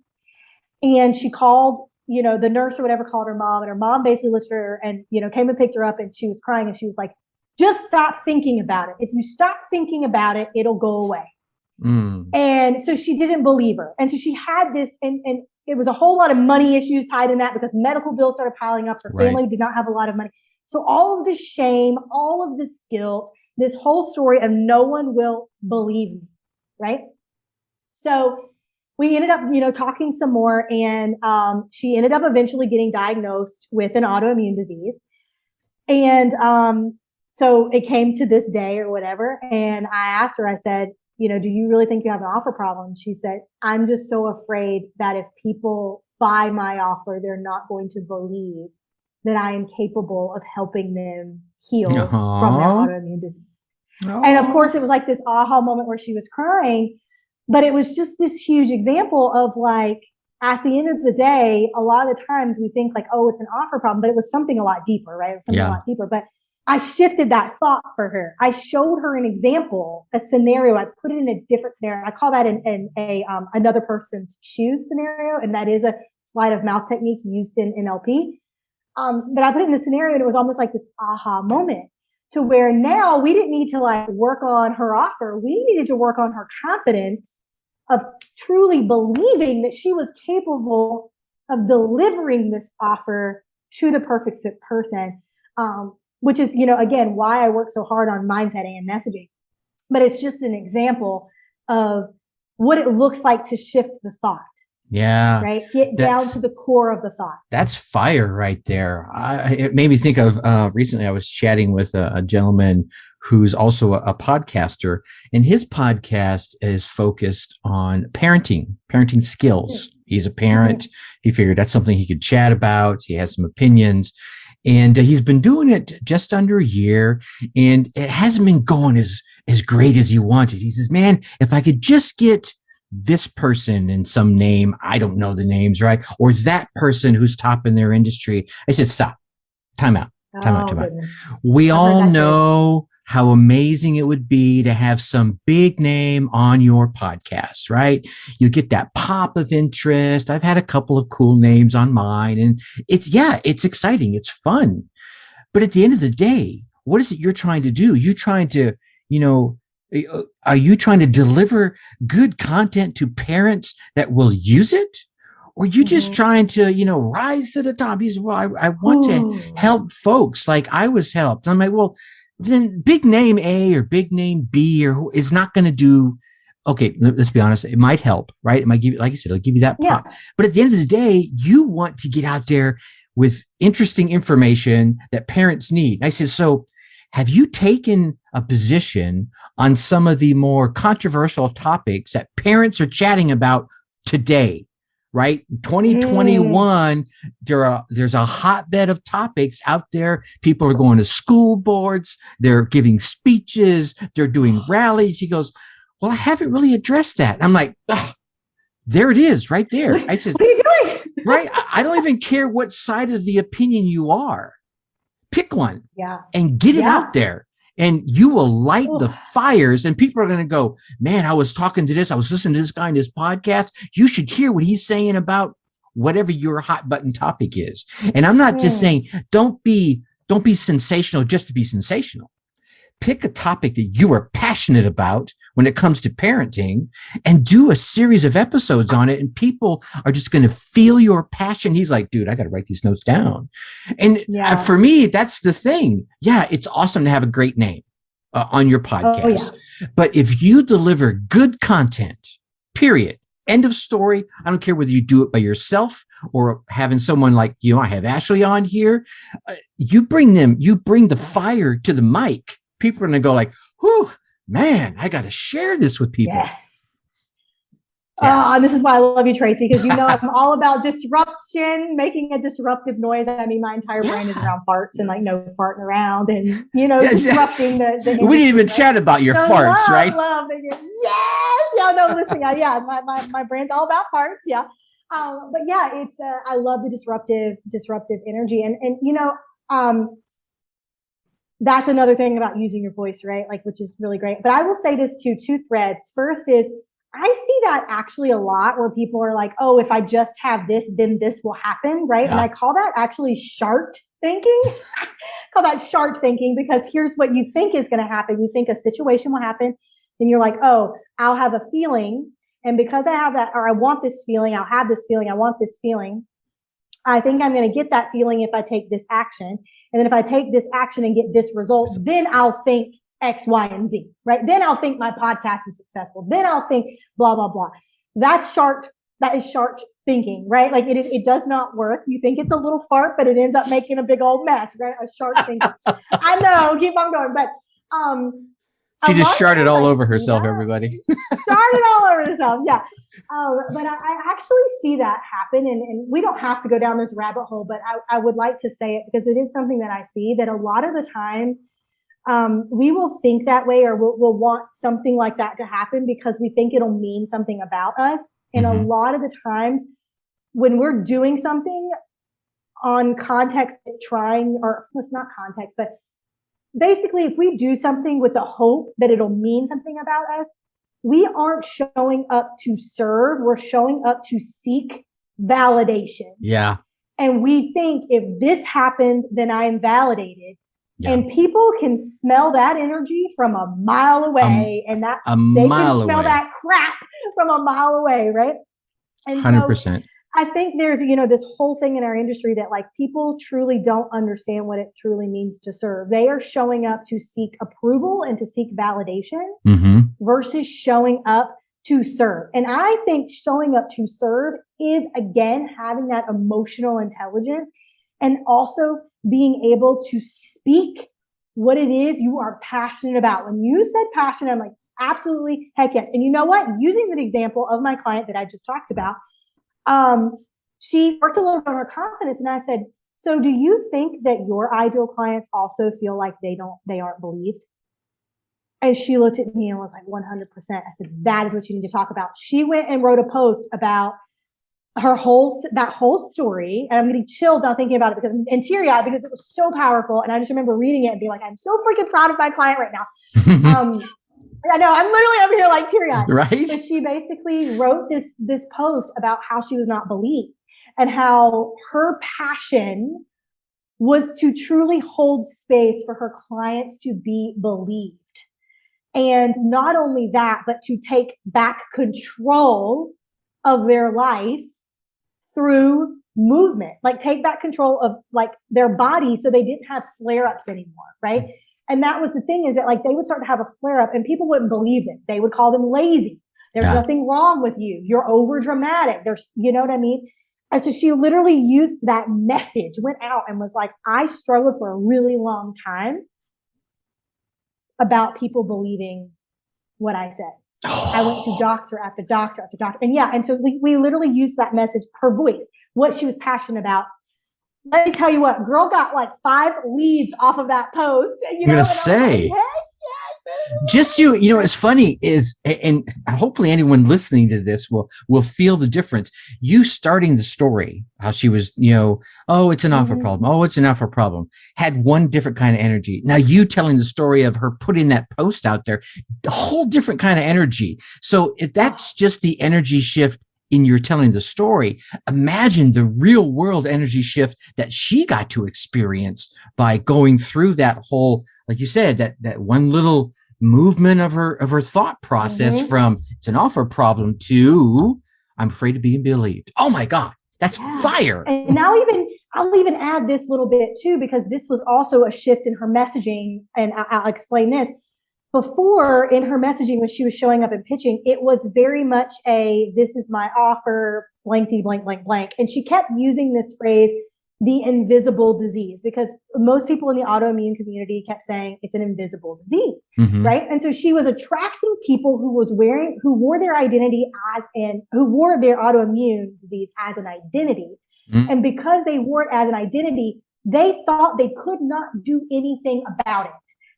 And she called, the nurse or whatever called her mom, and her mom basically looked at her and, came and picked her up and she was crying and she was like, just stop thinking about it. If you stop thinking about it, it'll go away. Mm. And so she didn't believe her. And so she had this, and it was a whole lot of money issues tied in that because medical bills started piling up. Her family did not have a lot of money. So all of this shame, all of this guilt, this whole story of no one will believe me, right? So we ended up, talking some more, and she ended up eventually getting diagnosed with an autoimmune disease. And so it came to this day or whatever. And I asked her, I said, do you really think you have an offer problem? She said, I'm just so afraid that if people buy my offer, they're not going to believe that I am capable of helping them heal from their autoimmune disease. And of course, it was like this aha moment where she was crying. But it was just this huge example of like, at the end of the day, a lot of times we think like, oh, it's an offer problem, but it was something a lot deeper, right? It was something a lot deeper. But I shifted that thought for her. I showed her an example, a scenario. I put it in a different scenario. I call that another person's shoes scenario. And that is a sleight of mouth technique used in NLP. But I put it in the scenario and it was almost like this aha moment to where now we didn't need to like work on her offer. We needed to work on her confidence of truly believing that she was capable of delivering this offer to the perfect fit person. Which is, again, why I work so hard on mindset and messaging. But it's just an example of what it looks like to shift the thought. Yeah. Right. Get down to the core of the thought. That's fire right there. It made me think of recently I was chatting with a gentleman who's also a podcaster, and his podcast is focused on parenting skills. He's a parent. He figured that's something he could chat about. He has some opinions. And he's been doing it just under a year, and it hasn't been going as great as he wanted. He says, man, if I could just get this person in some name, I don't know the names, right? Or that person who's top in their industry. I said, stop, time out. We all know how amazing it would be to have some big name on your podcast, right? You get that pop of interest. I've had a couple of cool names on mine, and it's exciting. It's fun. But at the end of the day, what is it you're trying to do? You're trying to, are you trying to deliver good content to parents that will use it? Or are you just trying to, rise to the top? He said, well, I want to help folks like I was helped. I'm like, well, then big name A or big name B or is not going to do. Okay, let's be honest. It might help, right? It might give you, like you said, it'll give you that pop. Yeah. But at the end of the day, you want to get out there with interesting information that parents need. I said, so have you taken a position on some of the more controversial topics that parents are chatting about today? Right? 2021, there's a hotbed of topics out there. People are going to school boards. They're giving speeches. They're doing rallies. He goes, well, I haven't really addressed that. I'm like, there it is right there. I said, what are you doing? Right. I don't even care what side of the opinion you are. Pick one and get it out there. And you will light the fires, and people are going to go, man, I was listening to this guy in his podcast. You should hear what he's saying about whatever your hot button topic is. And I'm not just saying, don't be sensational just to be sensational. Pick a topic that you are passionate about when it comes to parenting and do a series of episodes on it. And people are just going to feel your passion. He's like, dude, I got to write these notes down. And for me, that's the thing. Yeah, it's awesome to have a great name on your podcast. But if you deliver good content, period, end of story. I don't care whether you do it by yourself or having someone like, I have Ashley on here. You bring the fire to the mic. People are going to go like, whew, man, I got to share this with people. Yes. And this is why I love you, Tracy, because I'm all about disruption, making a disruptive noise. I mean, my entire brain is around farts and like no farting around and, disrupting the industry. We didn't even chat about your farts, right? Yes. Yeah, no, listen. My brain's all about farts. Yeah. But it's, I love the disruptive energy. And that's another thing about using your voice, right? Like, which is really great. But I will say this too, two threads. First is I see that actually a lot where people are like, oh, if I just have this, then this will happen, right? Yeah. And I call that actually shark thinking. Call that shark thinking, because here's what you think is going to happen. You think a situation will happen, and you're like, oh, I'll have a feeling. And because I have that, or I want this feeling, I'll have this feeling, I want this feeling. I think I'm going to get that feeling if I take this action. And then if I take this action and get this result, then I'll think X, Y, and Z, right? Then I'll think my podcast is successful. Then I'll think blah, blah, blah. That is shark thinking, right? Like it does not work. You think it's a little fart, but it ends up making a big old mess, right? A shark thinking. I know, keep on going. But, she just sharted all over herself, everybody. Sharted all over herself, yeah. But I actually see that happen, and we don't have to go down this rabbit hole, but I would like to say it because it is something that I see that a lot of the times we will think that way, or we'll want something like that to happen because we think it'll mean something about us. And a lot of the times when we're doing something on context, it's not context, but basically, if we do something with the hope that it'll mean something about us, we aren't showing up to serve. We're showing up to seek validation. Yeah. And we think if this happens, then I am validated. Yeah. And people can smell that energy from a mile away, and that they can smell that crap from a mile away, right? And 100%. So I think there's, this whole thing in our industry that like people truly don't understand what it truly means to serve. They are showing up to seek approval and to seek validation versus showing up to serve. And I think showing up to serve is, again, having that emotional intelligence and also being able to speak what it is you are passionate about. When you said passionate, I'm like, absolutely, heck yes. And you know what? Using the example of my client that I just talked about, she worked a little bit on her confidence. And I said, so do you think that your ideal clients also feel like they aren't believed? And she looked at me and was like, 100%. I said, that is what you need to talk about. She went and wrote a post about that whole story. And I'm getting chills now thinking about it and teary-eyed because it was so powerful. And I just remember reading it and being like, I'm so freaking proud of my client right now. I know, I'm literally over here like teary-eyed. Right. So she basically wrote this post about how she was not believed and how her passion was to truly hold space for her clients to be believed. And not only that, but to take back control of their life through movement, like take back control of like their body so they didn't have flare-ups anymore, right? And that was the thing, is that like they would start to have a flare-up and people wouldn't believe it. They would call them lazy. There's nothing wrong with you. You're over dramatic. You know what I mean? And so she literally used that message, went out and was like, I struggled for a really long time about people believing what I said. I went to doctor after doctor after doctor. And so we literally used that message, her voice, what she was passionate about. Let me tell you what, girl got like 5 leads off of that post. I'm going to say, like, yes, just it's funny is, and hopefully anyone listening to this will feel the difference. You starting the story, how she was, oh, it's an offer problem. Oh, it's an offer problem. Had one different kind of energy. Now you telling the story of her putting that post out there, a whole different kind of energy. So if that's just the energy shift in your telling the story, imagine the real world energy shift that she got to experience by going through that whole, like you said, that one little movement of her thought process from it's an offer problem to I'm afraid of being believed. Oh my God, that's fire. And now I'll even add this little bit too, because this was also a shift in her messaging. And I'll explain this. Before, in her messaging, when she was showing up and pitching, it was very much this is my offer, blankety, blank, blank, blank. And she kept using this phrase, the invisible disease, because most people in the autoimmune community kept saying it's an invisible disease, right? And so she was attracting people who wore their identity who wore their autoimmune disease as an identity. And because they wore it as an identity, they thought they could not do anything about it.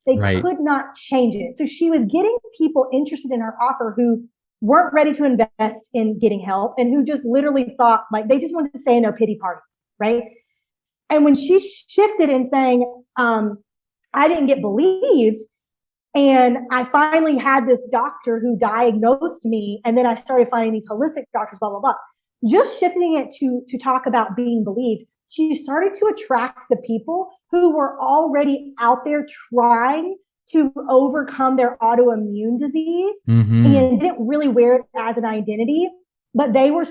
They could not change it. So she was getting people interested in her offer who weren't ready to invest in getting help and who just literally thought like they just wanted to stay in their pity party, right? And when she shifted in saying, I didn't get believed, and I finally had this doctor who diagnosed me, and then I started finding these holistic doctors, blah, blah, blah. Just shifting it to talk about being believed, she started to attract the people who were already out there trying to overcome their autoimmune disease and didn't really wear it as an identity, but they were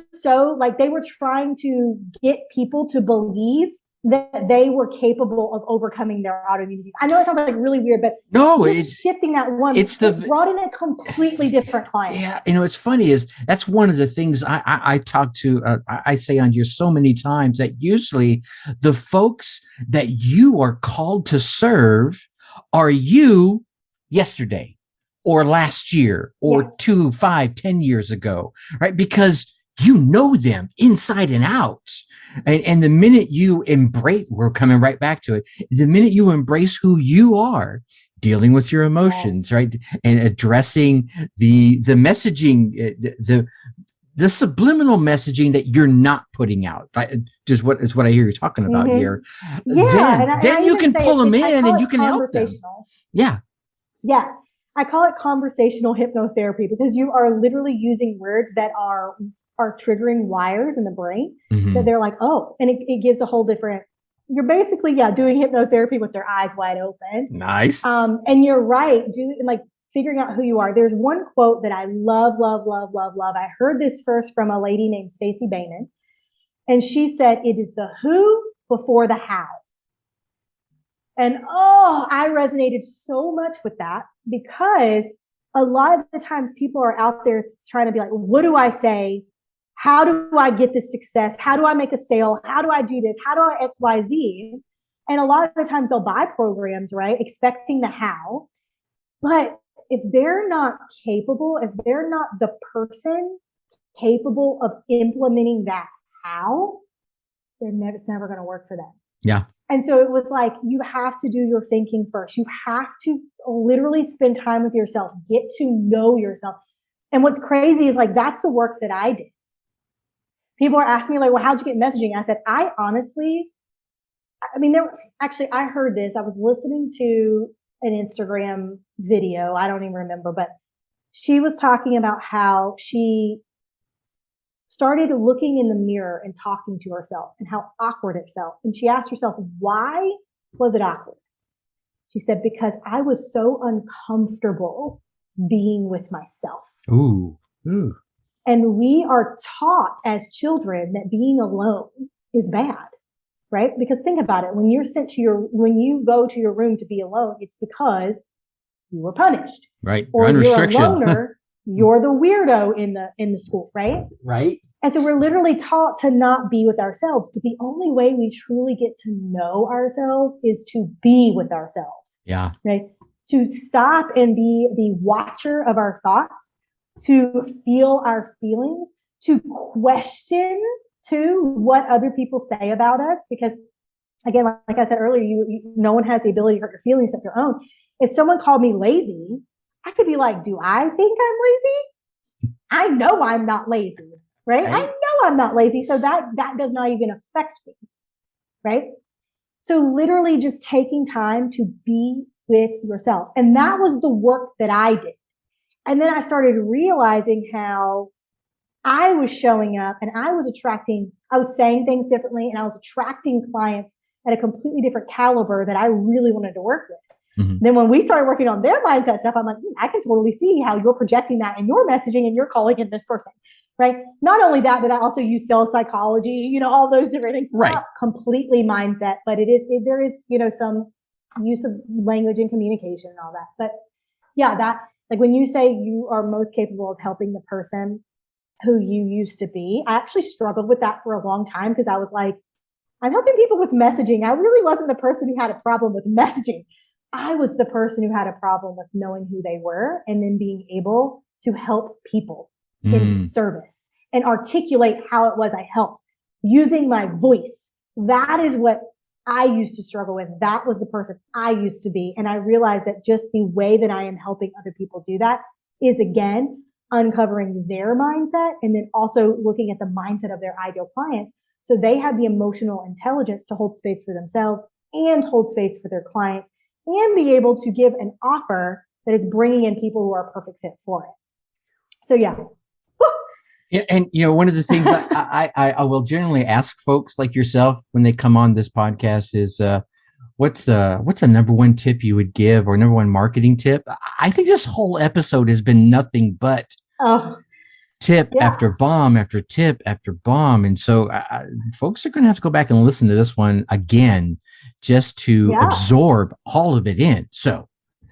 they were trying to get people to believe that they were capable of overcoming their autoimmune disease. I know it sounds like really weird, but no, it's shifting that one. It brought in a completely different client. Yeah, it's funny is that's one of the things I talk to. I say on here so many times that usually the folks that you are called to serve are you yesterday or last year or 2, 5, 10 years ago, right? Because you know them inside and out. And the minute you embrace, we're coming right back to it. The minute you embrace who you are, dealing with your emotions, right, and addressing the messaging, the subliminal messaging that you're not putting out, just what is what I hear you talking about here. Yeah, then you can pull them in and you can help them. Yeah. I call it conversational hypnotherapy because you are literally using words that are are triggering wires in the brain that they're like, oh, and it gives a whole different, you're basically, doing hypnotherapy with their eyes wide open. Nice. And you're right. Figuring out who you are. There's one quote that I love, love, love, love, love. I heard this first from a lady named Stacey Bainan. And she said, it is the who before the how. And I resonated so much with that because a lot of the times people are out there trying to be like, what do I say? How do I get this success? How do I make a sale? How do I do this? How do I X, Y, Z? And a lot of the times they'll buy programs, right? Expecting the how. But if they're not capable, if they're not the person capable of implementing that how, it's never going to work for them. Yeah. And so it was like, you have to do your thinking first. You have to literally spend time with yourself, get to know yourself. And what's crazy is like, that's the work that I did. People are asking me like, well, how'd you get messaging? I said, I heard this. I was listening to an Instagram video. I don't even remember, but she was talking about how she started looking in the mirror and talking to herself and how awkward it felt. And she asked herself, why was it awkward? She said, because I was so uncomfortable being with myself. Ooh. And we are taught as children that being alone is bad, right? Because think about it. When you go to your room to be alone, it's because you were punished. Right. Or under you're restriction. a loner. You're the weirdo in the school, right? Right. And so we're literally taught to not be with ourselves. But the only way we truly get to know ourselves is to be with ourselves. Yeah. Right. To stop and be the watcher of our thoughts, to feel our feelings, to question too what other people say about us. Because again, like I said earlier, no one has the ability to hurt your feelings except your own. If someone called me lazy, I could be like, do I think I'm lazy? I know I'm not lazy, right? I know I'm not lazy. So that does not even affect me, right? So literally just taking time to be with yourself. And that was the work that I did. And then I started realizing how I was showing up and I was saying things differently and I was attracting clients at a completely different caliber that I really wanted to work with. Mm-hmm. Then when we started working on their mindset stuff, I'm like, I can totally see how you're projecting that in your messaging and you're calling in this person, right? Not only that, but I also use sales psychology, all those different things. Right. Not completely mindset, but there is, some use of language and communication and all that. But yeah, that like when you say you are most capable of helping the person who you used to be, I actually struggled with that for a long time because I was like, I'm helping people with messaging. I really wasn't the person who had a problem with messaging. I was the person who had a problem with knowing who they were and then being able to help people in service and articulate how it was I helped using my voice. That is what I used to struggle with. That was the person I used to be. And I realized that just the way that I am helping other people do that is, again, uncovering their mindset and then also looking at the mindset of their ideal clients. So they have the emotional intelligence to hold space for themselves and hold space for their clients and be able to give an offer that is bringing in people who are a perfect fit for it. So yeah. Yeah, and one of the things I will generally ask folks like yourself when they come on this podcast is, what's a number one tip you would give or number one marketing tip? I think this whole episode has been nothing but tip after bomb after tip after bomb, and so folks are going to have to go back and listen to this one again just to absorb all of it in. So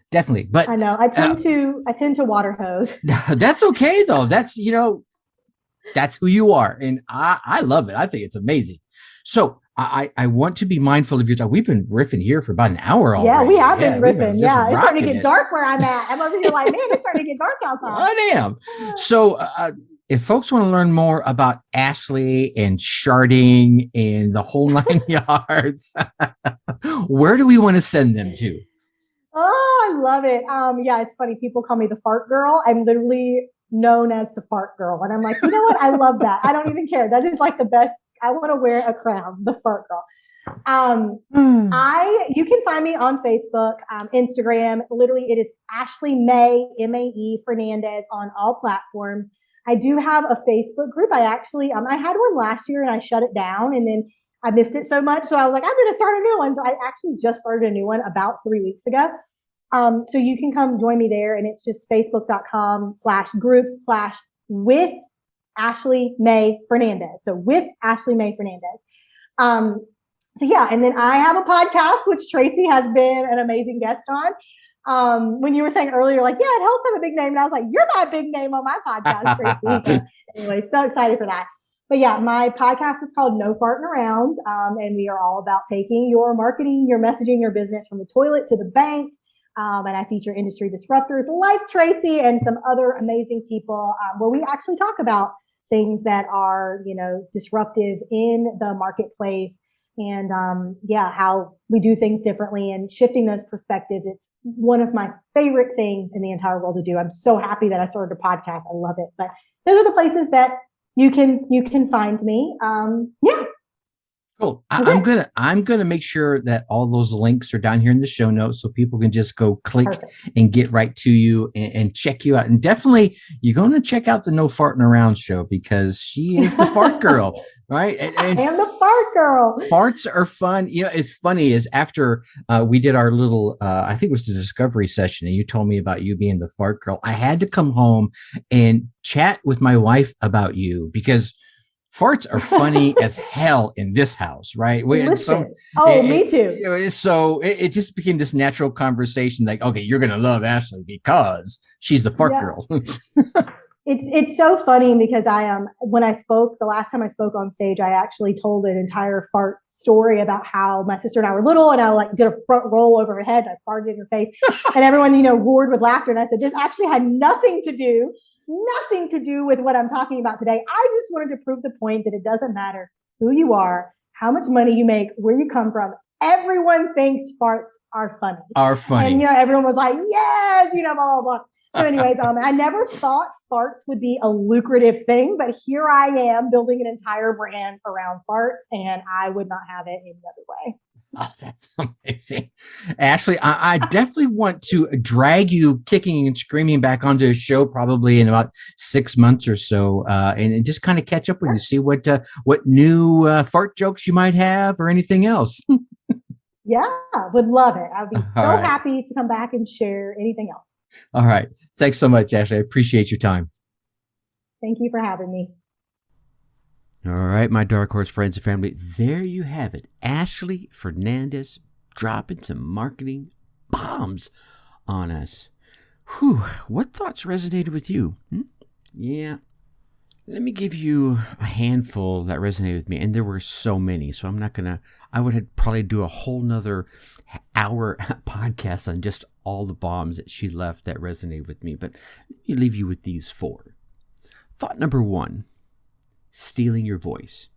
definitely, but I know I tend to water hose. That's okay though. That's that's who you are. And I love it. I think it's amazing. So I want to be mindful of your time. We've been riffing here for about an hour already. Yeah, we have been riffing. Yeah, it's starting to get dark where I'm at. I'm over here like, man, it's starting to get dark outside. I am. So if folks want to learn more about Ashley and sharding and the whole 9 yards, where do we want to send them to? Oh, I love it. It's funny. People call me the fart girl. I'm literally known as the fart girl. And I'm like, you know what? I love that. I don't even care. That is like the best. I want to wear a crown, the fart girl. You can find me on Facebook, Instagram. Literally, it is Ashley Mae, M-A-E Fernandez on all platforms. I do have a Facebook group. I actually, I had one last year and I shut it down, and then I missed it so much. So I was like, I'm going to start a new one. So I actually just started a new one about 3 weeks ago. So you can come join me there, and it's just facebook.com/groups/with Ashley May Fernandez. So with Ashley May Fernandez. So yeah, and then I have a podcast, which Tracy has been an amazing guest on. When you were saying earlier, like, yeah, it helps have a big name. And I was like, you're my big name on my podcast, Tracy. So anyway, so excited for that. But yeah, my podcast is called No Farting Around. And we are all about taking your marketing, your messaging, your business from the toilet to the bank. And I feature industry disruptors like Tracy and some other amazing people, where we actually talk about things that are, disruptive in the marketplace. And how we do things differently and shifting those perspectives. It's one of my favorite things in the entire world to do. I'm so happy that I started a podcast. I love it. But those are the places that you can find me. Cool. I'm gonna make sure that all those links are down here in the show notes, so people can just go click and get right to you and check you out. And definitely, you're going to check out the No Farting Around show, because she is the fart girl, right? And I am the fart girl. Farts are fun. It's funny is after we did our little, I think it was the discovery session, and you told me about you being the fart girl. I had to come home and chat with my wife about you, because farts are funny as hell in this house, right? Me too. So it just became this natural conversation, like, okay, you're going to love Ashley because she's the fart girl. It's so funny because when I spoke, the last time I spoke on stage, I actually told an entire fart story about how my sister and I were little, and I did a front roll over her head. I farted in her face, and everyone, roared with laughter. And I said, this actually had nothing to do with what I'm talking about today. I just wanted to prove the point that it doesn't matter who you are, how much money you make, where you come from. Everyone thinks farts are funny. And, everyone was like, yes, blah, blah, blah. So anyways, I never thought farts would be a lucrative thing, but here I am building an entire brand around farts, and I would not have it any other way. Oh, that's amazing. Ashley, I definitely want to drag you kicking and screaming back onto a show probably in about 6 months or so, and just kind of catch up with you, see what new fart jokes you might have or anything else. Yeah, would love it. I'd be so happy to come back and share anything else. All right. Thanks so much, Ashley. I appreciate your time. Thank you for having me. All right, my Dark Horse friends and family, there you have it. Ashley Fernandez dropping some marketing bombs on us. Whew, what thoughts resonated with you? Yeah. Let me give you a handful that resonated with me, and there were so many, so I would probably do a whole nother hour podcast on just all the bombs that she left that resonated with me, but let me leave you with these 4. Thought number 1, stealing your voice.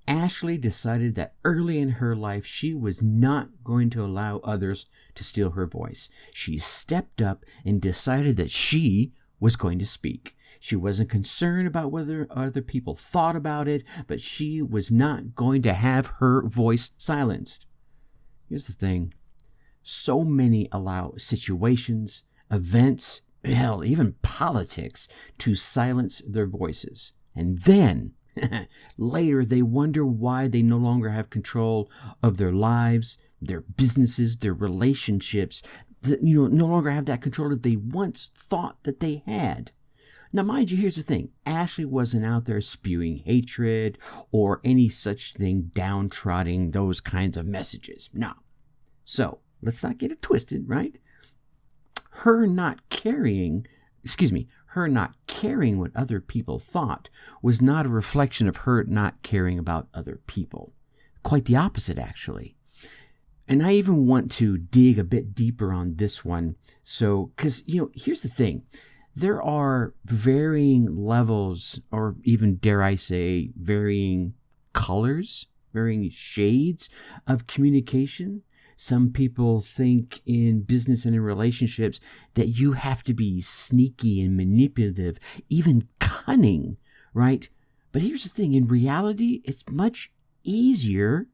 Ashley decided that early in her life, she was not going to allow others to steal her voice. She stepped up and decided that she was going to speak. She wasn't concerned about whether other people thought about it, but she was not going to have her voice silenced. Here's the thing. So many allow situations, events, hell, even politics to silence their voices. And then, later, they wonder why they no longer have control of their lives, their businesses, their relationships. No longer have that control that they once thought that they had. Now, mind you, here's the thing. Ashley wasn't out there spewing hatred or any such thing, downtrodden, those kinds of messages. No. So, let's not get it twisted, right? Her not caring what other people thought was not a reflection of her not caring about other people. Quite the opposite, actually. And I even want to dig a bit deeper on this one. So, because, here's the thing. There are varying levels, or even, dare I say, varying colors, varying shades of communication. Some people think in business and in relationships that you have to be sneaky and manipulative, even cunning, right? But here's the thing. In reality, it's much easier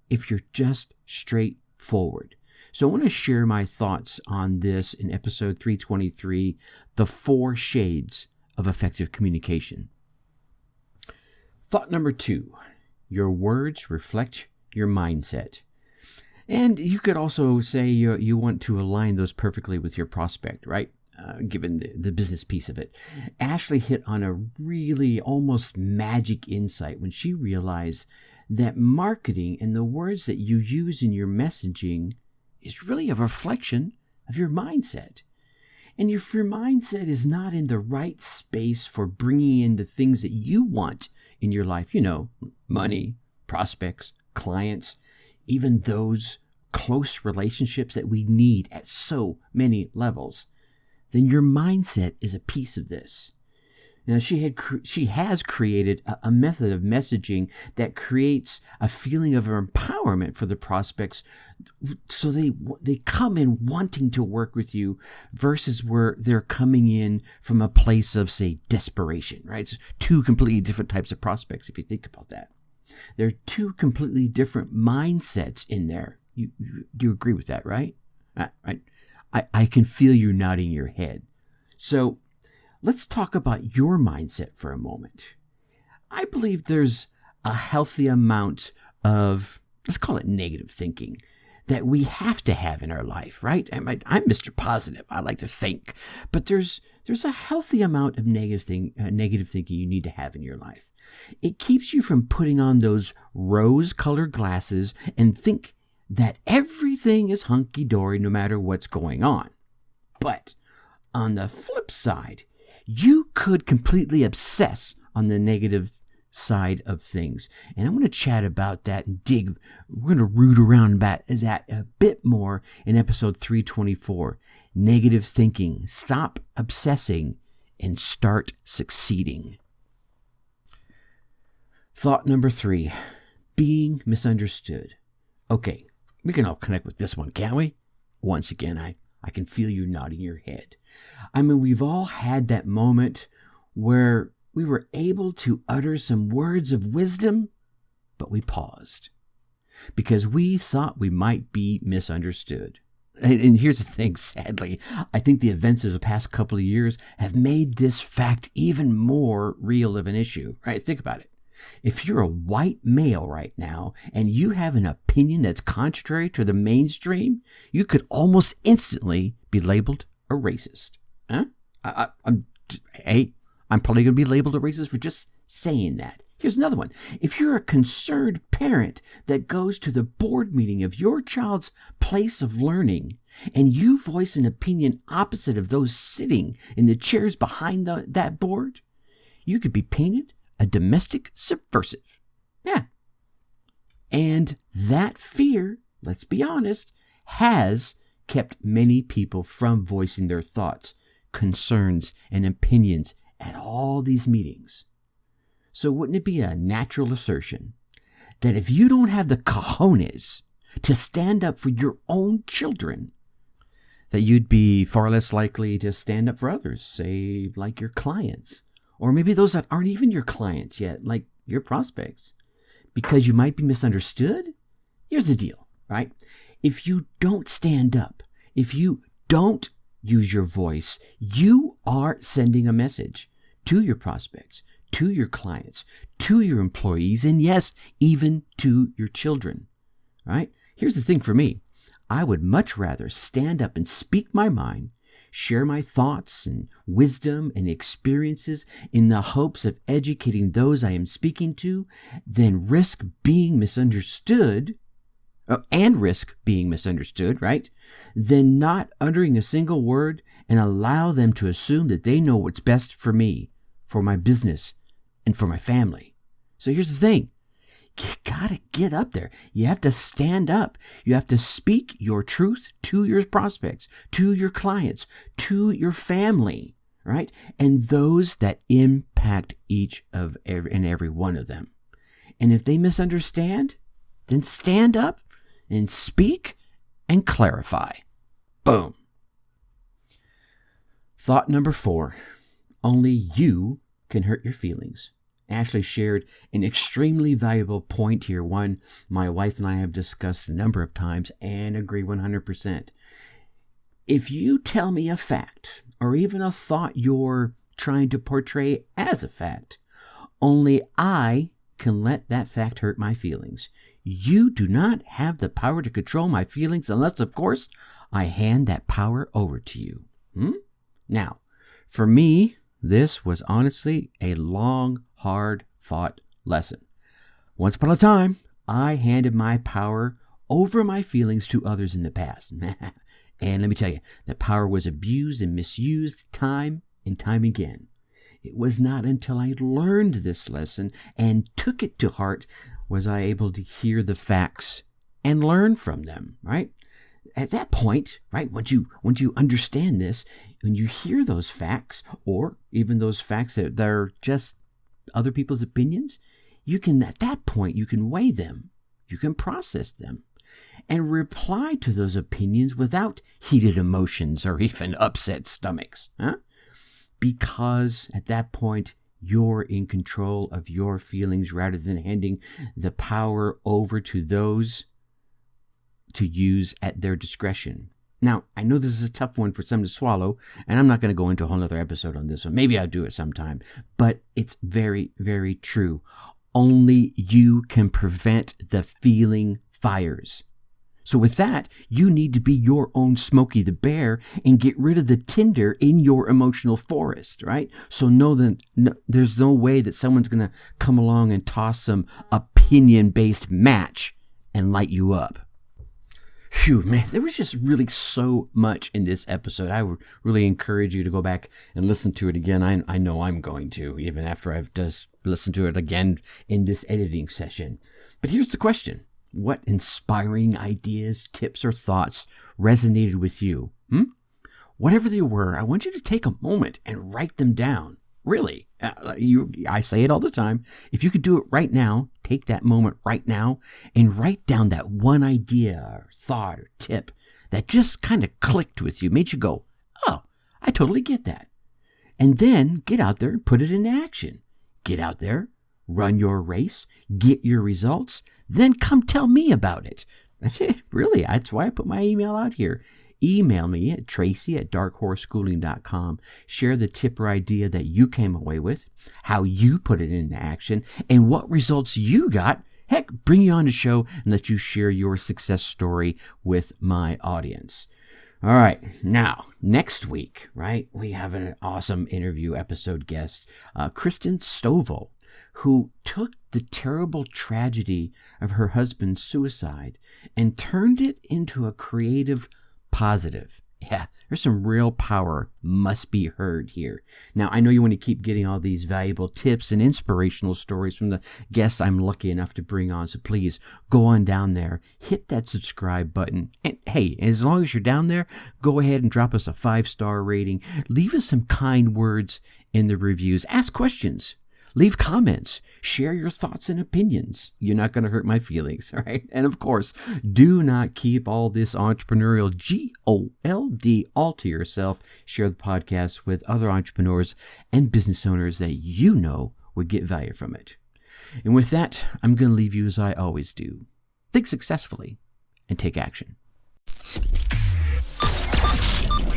if you're just straightforward. So I want to share my thoughts on this in episode 323, The 4 Shades of effective communication. Thought number 2, your words reflect your mindset. And you could also say you want to align those perfectly with your prospect, right? Given the business piece of it. Ashley hit on a really almost magic insight when she realized that marketing and the words that you use in your messaging is really a reflection of your mindset. And if your mindset is not in the right space for bringing in the things that you want in your life, money, prospects, clients, even those close relationships that we need at so many levels, then your mindset is a piece of this. Now, she has created a method of messaging that creates a feeling of empowerment for the prospects, so they come in wanting to work with you versus where they're coming in from a place of, say, desperation, right? It's two completely different types of prospects if you think about that. There are two completely different mindsets in there. You agree with that, right? I can feel you nodding your head. So let's talk about your mindset for a moment. I believe there's a healthy amount of, let's call it negative thinking, that we have to have in our life, right? I'm Mr. Positive. I like to think. But there's a healthy amount of negative thinking you need to have in your life. It keeps you from putting on those rose-colored glasses and think that everything is hunky-dory no matter what's going on. But on the flip side, you could completely obsess on the negative side of things. And I'm going to chat about that and we're going to root around about that a bit more in episode 324. Negative thinking. Stop obsessing and start succeeding. Thought number 3, being misunderstood. Okay, we can all connect with this one, can't we? Once again, I can feel you nodding your head. I mean, we've all had that moment where we were able to utter some words of wisdom, but we paused because we thought we might be misunderstood. And here's the thing, sadly, I think the events of the past couple of years have made this fact even more real of an issue, right? Think about it. If you're a white male right now and you have an opinion that's contrary to the mainstream, you could almost instantly be labeled a racist. Huh? I'm probably going to be labeled a racist for just saying that. Here's another one. If you're a concerned parent that goes to the board meeting of your child's place of learning and you voice an opinion opposite of those sitting in the chairs behind that board, you could be painted a domestic subversive. Yeah. And that fear, let's be honest, has kept many people from voicing their thoughts, concerns, and opinions at all these meetings. So wouldn't it be a natural assertion that if you don't have the cojones to stand up for your own children, that you'd be far less likely to stand up for others, say like your clients, or maybe those that aren't even your clients yet, like your prospects, because you might be misunderstood? Here's the deal, right? If you don't stand up, if you don't use your voice, you are sending a message to your prospects, to your clients, to your employees, and yes, even to your children, right? Here's the thing for me. I would much rather stand up and speak my mind, share my thoughts and wisdom and experiences in the hopes of educating those I am speaking to than risk being misunderstood, right? Than not uttering a single word and allow them to assume that they know what's best for me, for my business, and for my family. So here's the thing. You gotta get up there. You have to stand up. You have to speak your truth to your prospects, to your clients, to your family, right? And those that impact each of every one of them. And if they misunderstand, then stand up and speak and clarify. Boom. Thought number 4. Only you can hurt your feelings. Ashley shared an extremely valuable point here, one my wife and I have discussed a number of times and agree 100%. If you tell me a fact or even a thought you're trying to portray as a fact. Only I can let that fact hurt my feelings. You do not have the power to control my feelings unless, of course, I hand that power over to you. Now, for me, this was honestly a long, hard-fought lesson. Once upon a time, I handed my power over my feelings to others in the past. And let me tell you, that power was abused and misused time and time again. It was not until I learned this lesson and took it to heart was I able to hear the facts and learn from them, right? At that point, right, once you understand this, when you hear those facts, or even those facts that are just other people's opinions, at that point, you can weigh them, you can process them, and reply to those opinions without heated emotions or even upset stomachs, Because at that point, you're in control of your feelings rather than handing the power over to those to use at their discretion. Now, I know this is a tough one for some to swallow, and I'm not going to go into a whole other episode on this one. Maybe I'll do it sometime, but it's very, very true. Only you can prevent the feeling fires. So with that, you need to be your own Smokey the Bear and get rid of the tinder in your emotional forest, right? So there's no way that someone's going to come along and toss some opinion-based match and light you up. Phew, man, there was just really so much in this episode. I would really encourage you to go back and listen to it again. I know I'm going to, even after I've just listened to it again in this editing session. But here's the question. What inspiring ideas, tips, or thoughts resonated with you? Whatever they were, I want you to take a moment and write them down. Really, I say it all the time. If you could do it right now, take that moment right now and write down that one idea or thought or tip that just kind of clicked with you, made you go, oh, I totally get that. And then get out there and put it into action. Get out there, run your race, get your results, then come tell me about it. That's it. Really, that's why I put my email out here. Email me at tracy@darkhorseschooling.com. Share the tip or idea that you came away with, how you put it into action, and what results you got. Heck, bring you on the show and let you share your success story with my audience. All right, now, next week, right, we have an awesome interview episode guest, Kristen Stovall, who took the terrible tragedy of her husband's suicide and turned it into a creative positive. Yeah, there's some real power must be heard here. Now, I know you want to keep getting all these valuable tips and inspirational stories from the guests I'm lucky enough to bring on. So please go on down there, hit that subscribe button. And hey, as long as you're down there, go ahead and drop us a 5-star rating. Leave us some kind words in the reviews. Ask questions. Leave comments, share your thoughts and opinions. You're not going to hurt my feelings, all right? And of course, do not keep all this entrepreneurial GOLD all to yourself. Share the podcast with other entrepreneurs and business owners that you know would get value from it. And with that, I'm going to leave you as I always do. Think successfully and take action.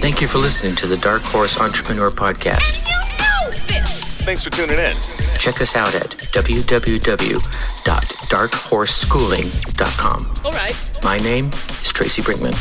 Thank you for listening to the Dark Horse Entrepreneur Podcast. You know this! Thanks for tuning in. Check us out at www.darkhorseschooling.com. All right. My name is Tracy Brinkman.